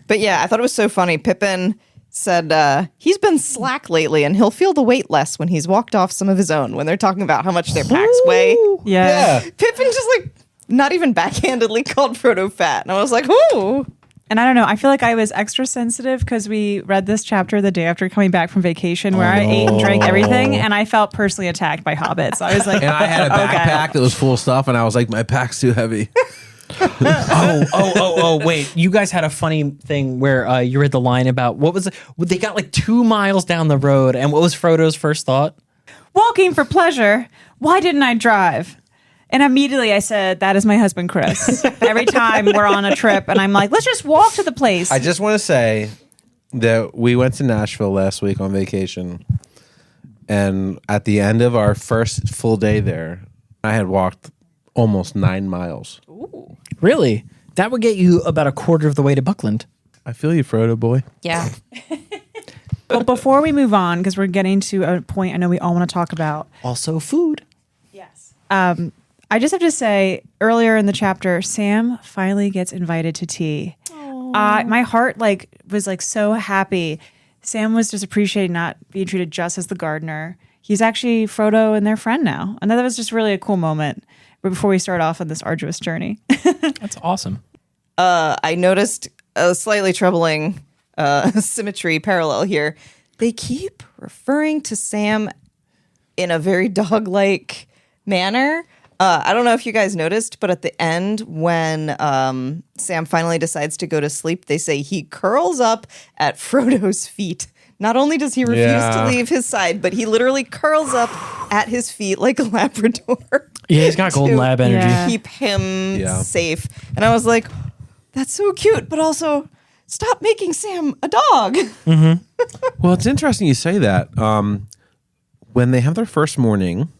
But yeah, I thought it was so funny. Pippin said he's been slack lately and he'll feel the weight less when he's walked off some of his own when they're talking about how much their packs weigh. Yeah. Pippin just not even backhandedly called Frodo fat. And I was like, ooh. And I don't know. I feel like I was extra sensitive because we read this chapter the day after coming back from vacation where I ate and drank everything. And I felt personally attacked by hobbits. I was like, And I had a okay. backpack that was full of stuff, and I was like, my pack's too heavy. Wait. You guys had a funny thing where you read the line about what was it? They got like 2 miles down the road. And what was Frodo's first thought? Walking for pleasure. Why didn't I drive? And immediately I said, that is my husband, Chris. Every time we're on a trip and I'm like, let's just walk to the place. I just want to say that we went to Nashville last week on vacation, and at the end of our first full day there, I had walked almost 9 miles. Really? That would get you about a quarter of the way to Buckland. I feel you, Frodo boy. Yeah. Well, before we move on, because we're getting to a point I know we all want to talk about. Also food. Yes. I just have to say, earlier in the chapter, Sam finally gets invited to tea. My heart was so happy. Sam was just appreciating not being treated just as the gardener. He's actually Frodo and their friend now. And that was just really a cool moment before we start off on this arduous journey. That's awesome. I noticed a slightly troubling symmetry parallel here. They keep referring to Sam in a very dog-like manner. I don't know if you guys noticed, but at the end, when Sam finally decides to go to sleep, they say he curls up at Frodo's feet. Not only does he refuse to leave his side, but he literally curls up at his feet like a Labrador. Yeah, he's got golden to lab energy. Yeah. Keep him safe. And I was like, that's so cute, but also stop making Sam a dog. Well, it's interesting you say that. When they have their first morning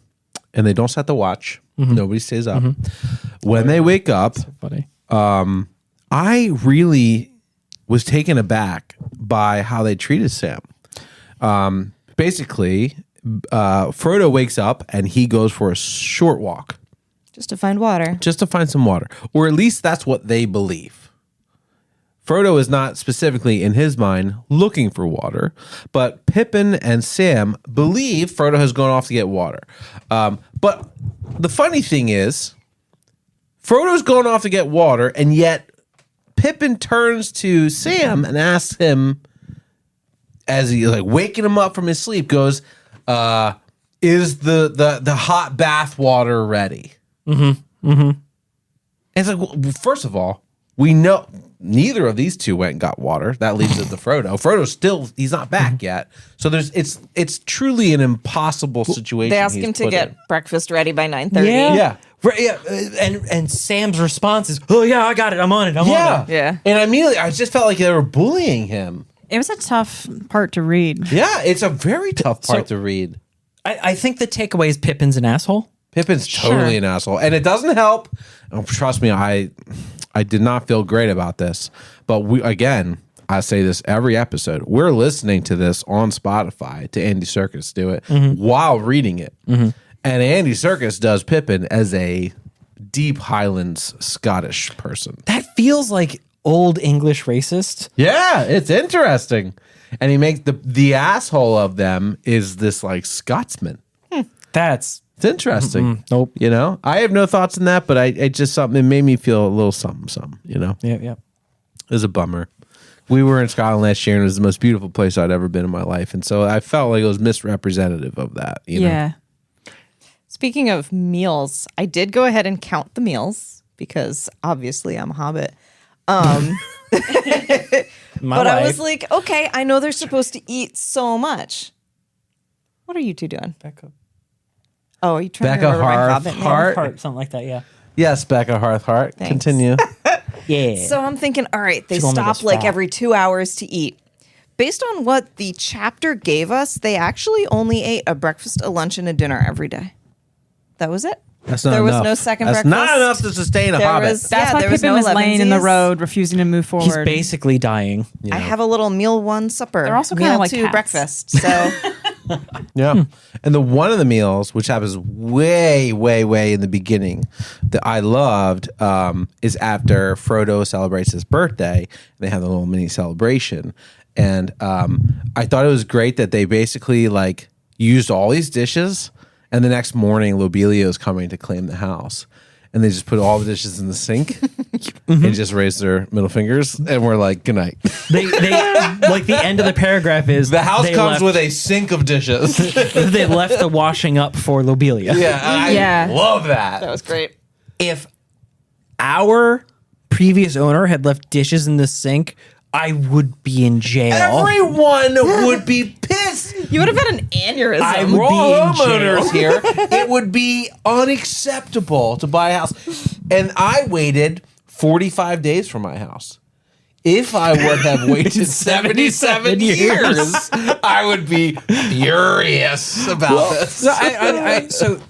and they don't set the watch, nobody stays up. When they wake up, Funny. I really was taken aback by how they treated Sam. Basically, Frodo wakes up and he goes for a short walk Just to find water. just to find some water, or at least that's what they believe. Frodo is not specifically in his mind looking for water, but Pippin and Sam believe Frodo has gone off to get water. But the funny thing is, Frodo's going off to get water, and yet Pippin turns to Sam and asks him, as he waking him up from his sleep, goes, "Is the hot bath water ready?" And it's like, well, first of all, we know neither of these two went and got water. That leaves it to Frodo. Frodo's he's not back yet. So it's truly an impossible situation. They ask he's him to put get in. breakfast ready by 9:30. Yeah. Right, yeah. And Sam's response is, "Oh yeah, I got it. I'm on it. I'm on it." Yeah. And immediately I just felt like they were bullying him. It was a tough part to read. Yeah, it's a very tough part to read. I think the takeaway is Pippin's an asshole. Pippin's totally an asshole, and it doesn't help. Oh, trust me, I did not feel great about this, but I say this every episode. We're listening to this on Spotify to Andy Serkis do it while reading it, and Andy Serkis does Pippin as a deep Highlands Scottish person. That feels like old English racist. Yeah, it's interesting, and he makes the asshole of them is this like Scotsman. That's It's interesting. Nope. You know, I have no thoughts on that, but it just something. It made me feel a little something. You know, yeah. it was a bummer. We were in Scotland last year, and it was the most beautiful place I'd ever been in my life, and so I felt like it was misrepresentative of that. You know? Speaking of meals, I did go ahead and count the meals because obviously I'm a hobbit. But I was like, okay, I know they're supposed to eat so much. What are you two doing? Becca. Oh, are you trying Becca to remember my hobbit name? Heart. Something like that, yeah. Yes, Becca Hearthheart. Thanks. Continue. Yeah. So I'm thinking, all right, they She's gonna make stop us like fat. every 2 hours to eat. Based on what the chapter gave us, they actually only ate a breakfast, a lunch, and a dinner every day. That was it. That's not There was enough. no second That's breakfast. not enough to sustain a There hobbit. was- That's Yeah, why there was Pippin no was laying in the lemonsies. road, refusing to move forward. He's basically dying. Yeah. I have a little meal one supper. They're also meal kinda like two cats. breakfast. So Yeah. And the one of the meals, which happens way, way, way in the beginning, that I loved is after Frodo celebrates his birthday. They have a little mini celebration. And I thought it was great that they basically like used all these dishes, and the next morning Lobelia is coming to claim the house. And they just put all the dishes in the sink and just raise their middle fingers, and we're like, good night. They like the end of the paragraph is The house they comes left, with a sink of dishes. they left the washing up for Lobelia. I love that. that was great. If our previous owner had left dishes in the sink, I would be in jail. Everyone would be pissed. You would have had an aneurysm. I would We're be all in jail. homeowners here. It would be unacceptable to buy a house. And I waited 45 days for my house. If I would have waited 77 years, I would be furious about this. So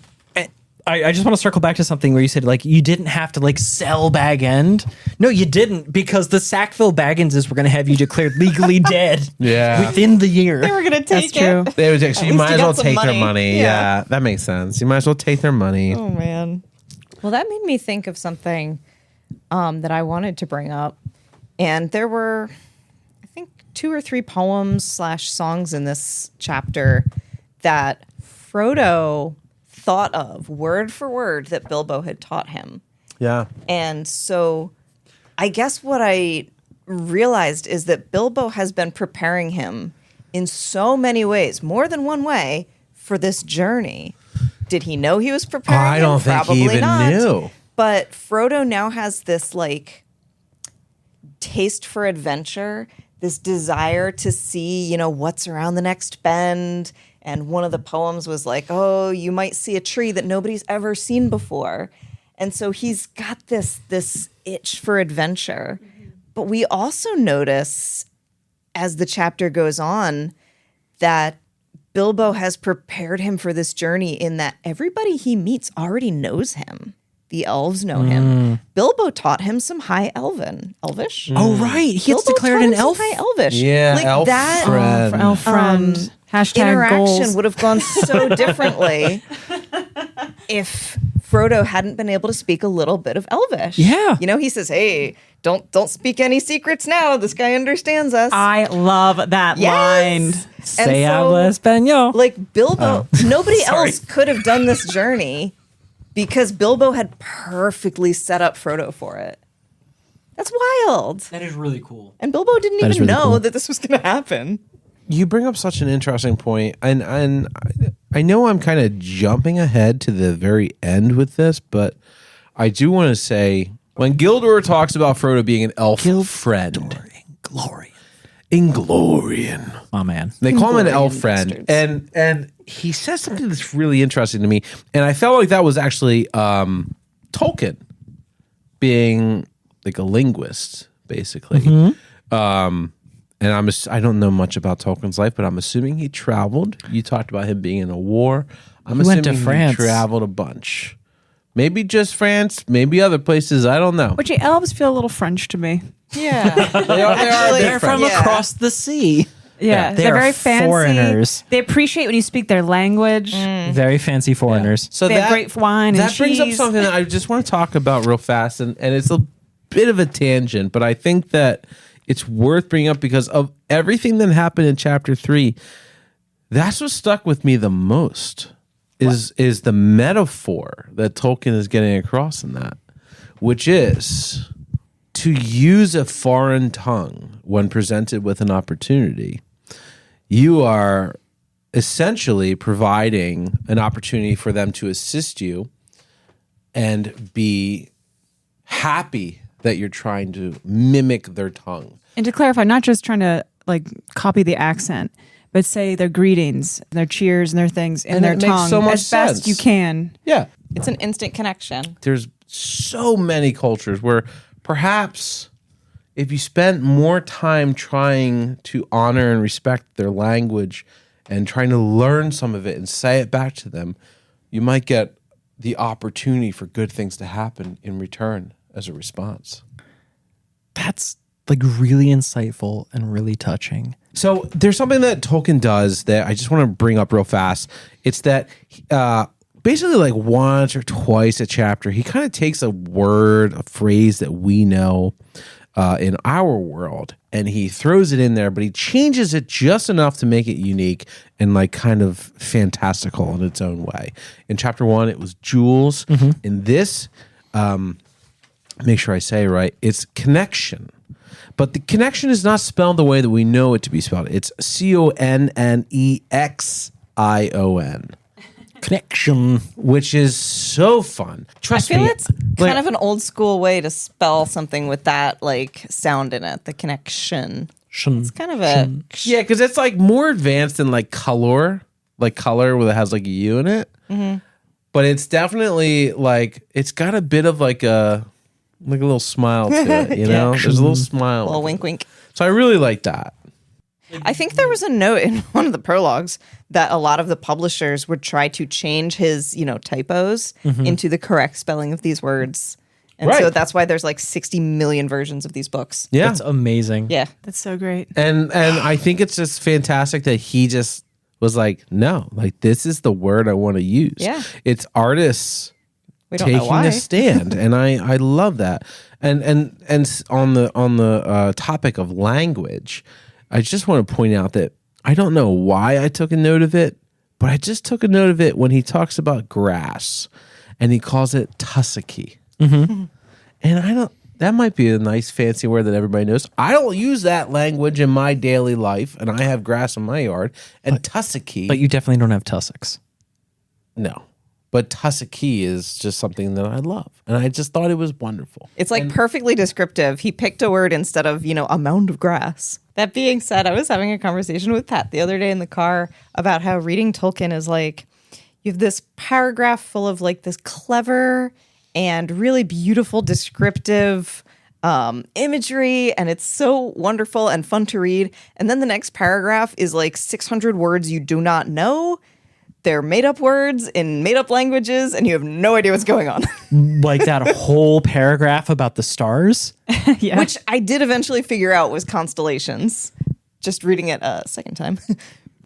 I just want to circle back to something where you said like you didn't have to like sell Bag End. No, you didn't, because the Sackville Bagginses were going to have you declared legally dead. Yeah. Within the year. They were going to take That's true. it. They would take, so you least might you as got well some take their money. money. Yeah. Yeah, that makes sense. You might as well take their money. Oh, man. Well, that made me think of something that I wanted to bring up. And there were, I think, 2 or 3 poems / songs in this chapter that Frodo thought of word for word that Bilbo had taught him. Yeah. And so I guess what I realized is that Bilbo has been preparing him in so many ways, more than one way, for this journey. Did he know he was preparing I him? don't think he Probably even not. knew. But Frodo now has this like taste for adventure, this desire to see, you know, what's around the next bend. And one of the poems was like, oh, you might see a tree that nobody's ever seen before. And so he's got this itch for adventure. But we also notice as the chapter goes on that Bilbo has prepared him for this journey in that everybody he meets already knows him. The elves know him. Bilbo taught him some high elvish. Oh, right. He gets Bilbo declared taught an him some elf. high elvish. Yeah, like elf that friend. Elf friend. Hashtag interaction goals. would have gone so differently if Frodo hadn't been able to speak a little bit of Elvish. Yeah. You know, he says, "Hey, don't speak any secrets now. This guy understands us." I love that line. Yes. Say And so, habla español. like Bilbo, nobody Sorry. else could have done this journey because Bilbo had perfectly set up Frodo for it. That's wild. That is really cool. And Bilbo didn't That is even really know cool. that this was going to happen. You bring up such an interesting point, and I know I'm kind of jumping ahead to the very end with this, but I do want to say when Gildor talks about Frodo being an elf friend, Inglorian, My man. they call him an elf Inglorian friend, bastards. and he says something that's really interesting to me, and I felt like that was actually Tolkien being like a linguist, basically. and I don't know much about Tolkien's life, but I'm assuming he traveled. You talked about him being in a war. I'm He assuming went to France. he traveled a bunch. Maybe just France, maybe other places. I don't know. Which the elves feel a little French to me. Yeah. They're from across the sea. Yeah, They they're are very fancy. foreigners. They appreciate when you speak their language. Very fancy foreigners. So They have great wine and that brings up cheese. something that I just want to talk about real fast, and it's a bit of a tangent, but I think that it's worth bringing up because of everything that happened in chapter 3. That's what stuck with me the most is the metaphor that Tolkien is getting across in that, which is to use a foreign tongue when presented with an opportunity. You are essentially providing an opportunity for them to assist you and be happy that you're trying to mimic their tongue. And to clarify, not just trying to like copy the accent, but say their greetings, their cheers, and their things in And their it makes tongue so much as best sense. you can. Yeah. It's an instant connection. There's so many cultures where perhaps if you spent more time trying to honor and respect their language and trying to learn some of it and say it back to them, you might get the opportunity for good things to happen in return as a response. That's like really insightful and really touching. So there's something that Tolkien does that I just want to bring up real fast. It's that basically like once or twice a chapter, he kind of takes a word, a phrase that we know in our world, and he throws it in there, but he changes it just enough to make it unique and like kind of fantastical in its own way. In chapter 1, it was jewels. In this, make sure I say it right, it's connection. But the connection is not spelled the way that we know it to be spelled. It's CONNEXION. Connection. Which is so fun. Trust I feel me. it's kind of an old school way to spell something with that like sound in it, the connection. It's kind of a Yeah, because it's like more advanced than like color where it has like a U in it. But it's definitely like, it's got a bit of like a little smile to it, you know? There's a little smile. little wink wink. So I really like that. I think there was a note in one of the prologues that a lot of the publishers would try to change his, typos into the correct spelling of these words. And so Right. that's why there's like 60 million versions of these books. Yeah. That's amazing. Yeah. That's so great. And I think it's just fantastic that he just was like, no, like this is the word I want to use. Yeah. It's artists We don't know taking why. a stand, and I love that. And on the topic of language, I just want to point out that I don't know why I took a note of it, but I just took a note of it when he talks about grass, and he calls it tussocky. And that might be a nice fancy word that everybody knows. I don't use that language in my daily life, and I have grass in my yard. And tussocky, But you definitely don't have tussocks. no. But tussocky is just something that I love. And I just thought it was wonderful. It's like perfectly descriptive. He picked a word instead of, a mound of grass. That being said, I was having a conversation with Pat the other day in the car about how reading Tolkien is like, you have this paragraph full of like this clever and really beautiful descriptive imagery, and it's so wonderful and fun to read. And then the next paragraph is like 600 words you do not know. They're made up words in made up languages, and you have no idea what's going on. Like that whole paragraph about the stars. Yeah. Which I did eventually figure out was constellations, just reading it a second time.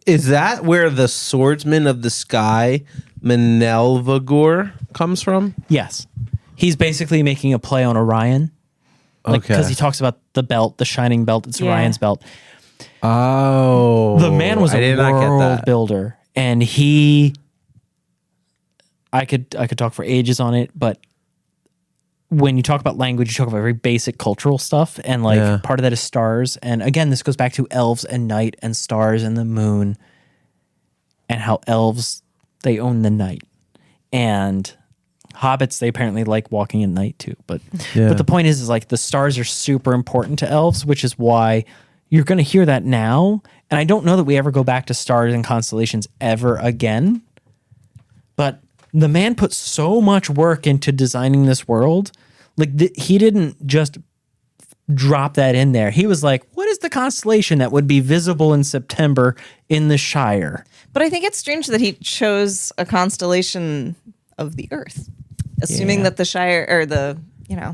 Is that where the swordsman of the sky, Menelvagor, comes from? Yes. He's basically making a play on Orion. Because he talks about the belt, the shining belt. It's Yeah. Orion's belt. Oh. The man was I a did not get world that. builder, and I could talk for ages on it, but when you talk about language, you talk about very basic cultural stuff, and like part of that is stars. And again, this goes back to elves and night and stars and the moon, and how elves, they own the night, and hobbits, they apparently like walking at night too. But the point is like the stars are super important to elves, which is why you're going to hear that now. And I don't know that we ever go back to stars and constellations ever again. But the man put so much work into designing this world. Like he didn't just drop that in there. He was like, what is the constellation that would be visible in September in the Shire? But I think it's strange that he chose a constellation of the Earth, assuming that the Shire or the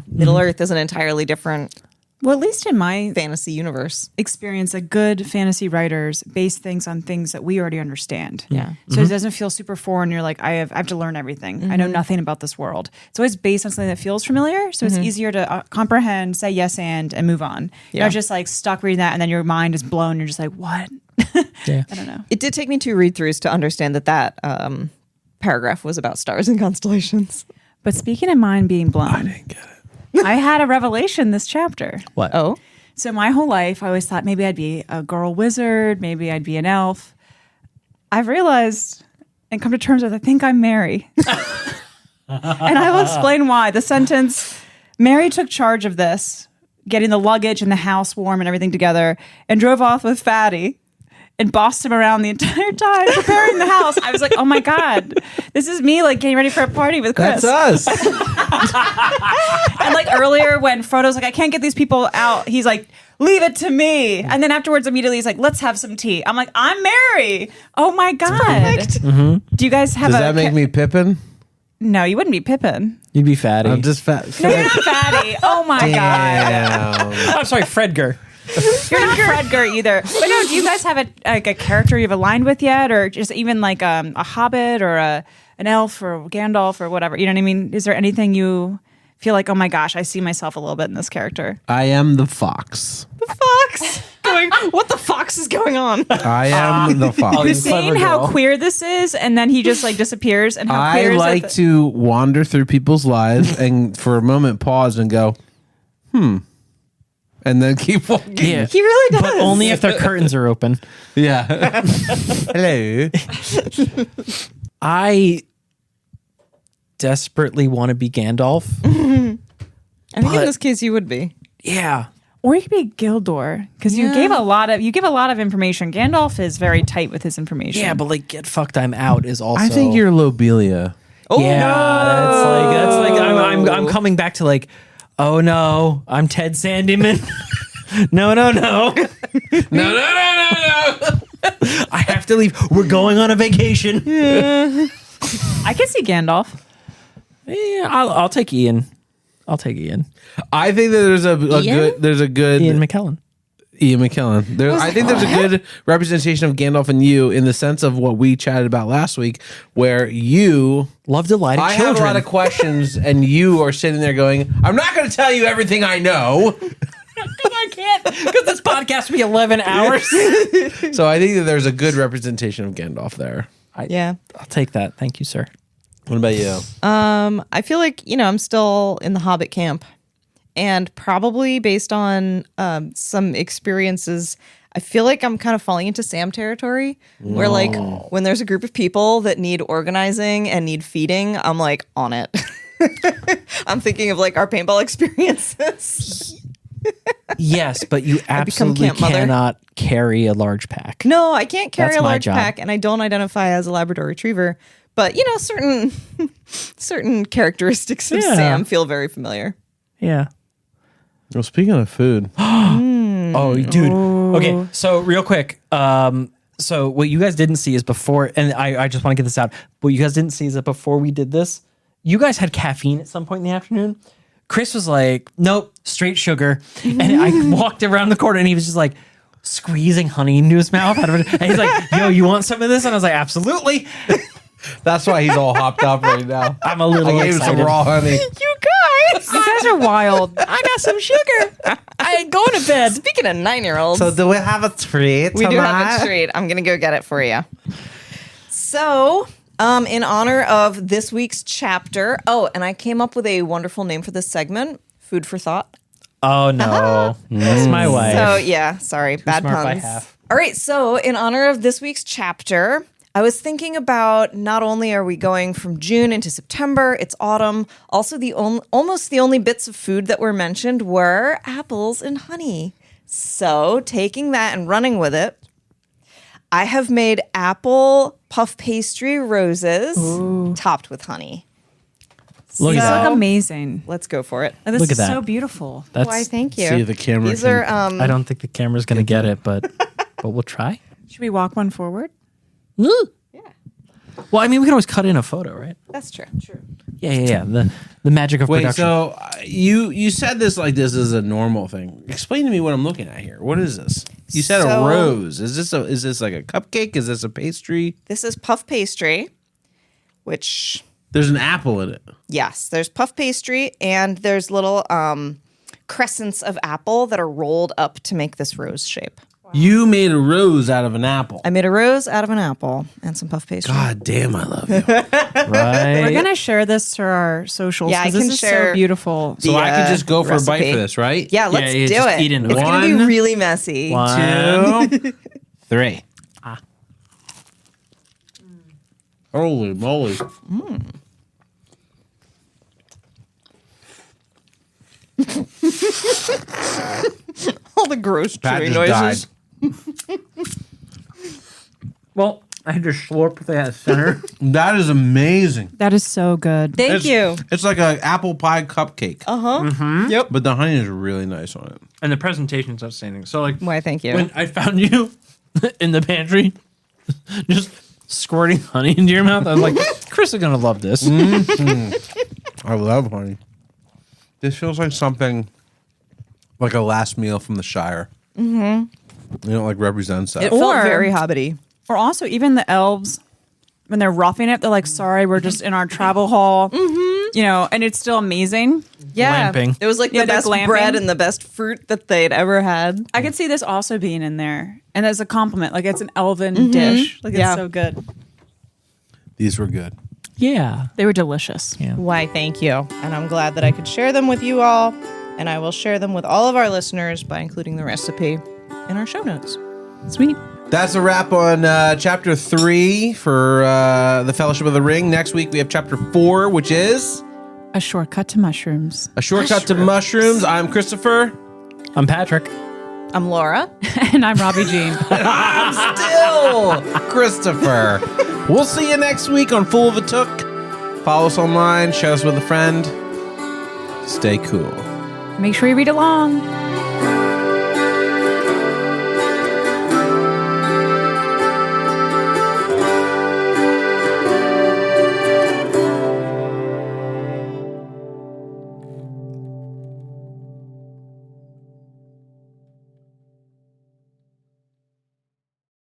Middle Earth is an entirely different Well, at least in my fantasy universe. experience, a good fantasy writers base things on things that we already understand. Yeah. So it doesn't feel super foreign. You're like, I have to learn everything. I know nothing about this world. It's always based on something that feels familiar. So it's easier to comprehend, say yes and move on. You're not just like stuck reading that and then your mind is blown. You're just like, what? Yeah. I don't know. It did take me 2 read-throughs to understand that paragraph was about stars and constellations. But speaking of mind being blown, I didn't get it. I had a revelation this chapter. What? Oh? So my whole life, I always thought maybe I'd be a girl wizard, maybe I'd be an elf. I've realized and come to terms with I think I'm Mary. And I will explain why. The sentence, Mary took charge of this, getting the luggage and the house warm and everything together, and drove off with Fatty and bossed him around the entire time preparing the house. I was like, oh my God, this is me like getting ready for a party with Chris. That's us. And like earlier when Frodo's like, I can't get these people out, he's like, leave it to me. And then afterwards, immediately he's like, let's have some tea. I'm like, I'm Mary. Oh my God. Do you guys have Does that make me Pippin? No, you wouldn't be Pippin. You'd be Fatty. I'm just fat. No, you're not Fatty. Oh my God. Damn. I'm sorry, Fredger. You're not Fredger either. But no, do you guys have a character you've aligned with yet? Or just even like a hobbit or an elf or Gandalf or whatever? You know what I mean? Is there anything you feel like, oh my gosh, I see myself a little bit in this character? I am the fox. The fox. What the fox is going on? I am the fox. You've seen how queer this is, and then he just like disappears. And how I queer like is to wander through people's lives and for a moment pause and go, and then keep walking. Yeah. He really does. But only if their curtains are open. Yeah. Hello. I desperately want to be Gandalf. I think in this case you would be. Yeah. Or you could be Gildor because you give a lot of information. Gandalf is very tight with his information. Yeah, but like get fucked, I'm out is also. I think you're Lobelia. Oh yeah, that's like I'm coming back to like, oh no, I'm Ted Sandyman. no. No. I have to leave. We're going on a vacation. I can see Gandalf. Yeah, I'll take Ian. I think that there's a good Ian McKellen. Ian McKellen. I think there's a good representation of Gandalf and you in the sense of what we chatted about last week, where you Love delighted I children. have a lot of questions, and you are sitting there going, "I'm not going to tell you everything I know." I can't because this podcast will be 11 hours. So I think that there's a good representation of Gandalf there. Yeah. I'll take that. Thank you, sir. What about you? I feel like, I'm still in the Hobbit camp. And probably based on some experiences, I feel like I'm kind of falling into Sam territory, where like when there's a group of people that need organizing and need feeding, I'm like on it. I'm thinking of like our paintball experiences. Yes, but you absolutely camp mother. cannot carry a large pack. No, I can't carry That's a my large job. pack, and I don't identify as a Labrador Retriever. But certain characteristics of Yeah. Sam feel very familiar. Yeah. Well, speaking of food, Oh, dude. Okay, so real quick. So what you guys didn't see is before, and I just want to get this out. What you guys didn't see is that before we did this, you guys had caffeine at some point in the afternoon. Chris was like, nope, straight sugar. And I walked around the corner and he was just like squeezing honey into his mouth. And he's like, yo, you want some of this? And I was like, absolutely. that's why he's all hopped up right now. I'm a little I gave him excited. some raw honey. You guys are wild. I got some sugar. I ain't going to bed. Speaking of 9-year-olds, So do we have a treat? we do have a treat. I'm going to go get it for you. So, in honor of this week's chapter, and I came up with a wonderful name for this segment, Food for Thought. Oh, no. That's my wife. So, yeah, sorry, bad smart by puns. half. All right, so in honor of this week's chapter, I was thinking about not only are we going from June into September, it's autumn, also almost the only bits of food that were mentioned were apples and honey. So, taking that and running with it, I have made apple puff pastry roses topped with honey. Look These at that. look amazing. Let's go for it. And this Look at is that. so beautiful. That's, Why, thank you. See if the camera These can- are I don't think the camera's going to get it, but we'll try. Should we walk one forward? Well, I mean, we can always cut in a photo, right? that's true. True. Yeah. The magic of Wait, production. so you said this like this is a normal thing. Explain to me what I'm looking at here. What is this? You said a So- rose. Is this like a cupcake? Is this a pastry? This is puff pastry, which There's an apple in it. yes, there's puff pastry and there's little crescents of apple that are rolled up to make this rose shape. You made a rose out of an apple. I made a rose out of an apple and some puff pastry. God damn, I love you. right? We're gonna share this to our socials. Yeah, I 'cause can this is share so beautiful. So I could just go for a bite recipe. for this, right? Yeah, let's yeah, do just it. eat into It's it. gonna be One, really messy. 2, 3. Holy moly. All the gross Pat chewing just noises. died. Well, I just slurp the center. That is amazing. That is so good. Thank you. It's like an apple pie cupcake. Yep. But the honey is really nice on it. And the presentation's outstanding. So, like, Why, thank you. when I found you in the pantry, just squirting honey into your mouth, I was like, Chris is going to love this. I love honey. This feels like something like a last meal from the Shire. Mm-hmm. You know, like represents that. It felt Or- very hobbity. Or also, even the elves, when they're roughing it, they're like, sorry, we're just in our travel hall. You know, and it's still amazing. Yeah. Glamping. It was like Yeah, the they're best glamping. bread and the best fruit that they'd ever had. I could see this also being in there. And as a compliment, like it's an elven dish. Like Yeah. it's so good. These were good. Yeah. They were delicious. Yeah. Why, thank you. And I'm glad that I could share them with you all. And I will share them with all of our listeners by including the recipe in our show notes. Sweet. That's a wrap on chapter 3 for the Fellowship of the Ring. Next week we have chapter 4, which is A shortcut to mushrooms. a shortcut to mushrooms. I'm Christopher. I'm Patrick. I'm Laura. And I'm Robbie Jean. Still Christopher. We'll see you next week on Fool of a Took. Follow us online. Share us with a friend. Stay cool. Make sure you read along.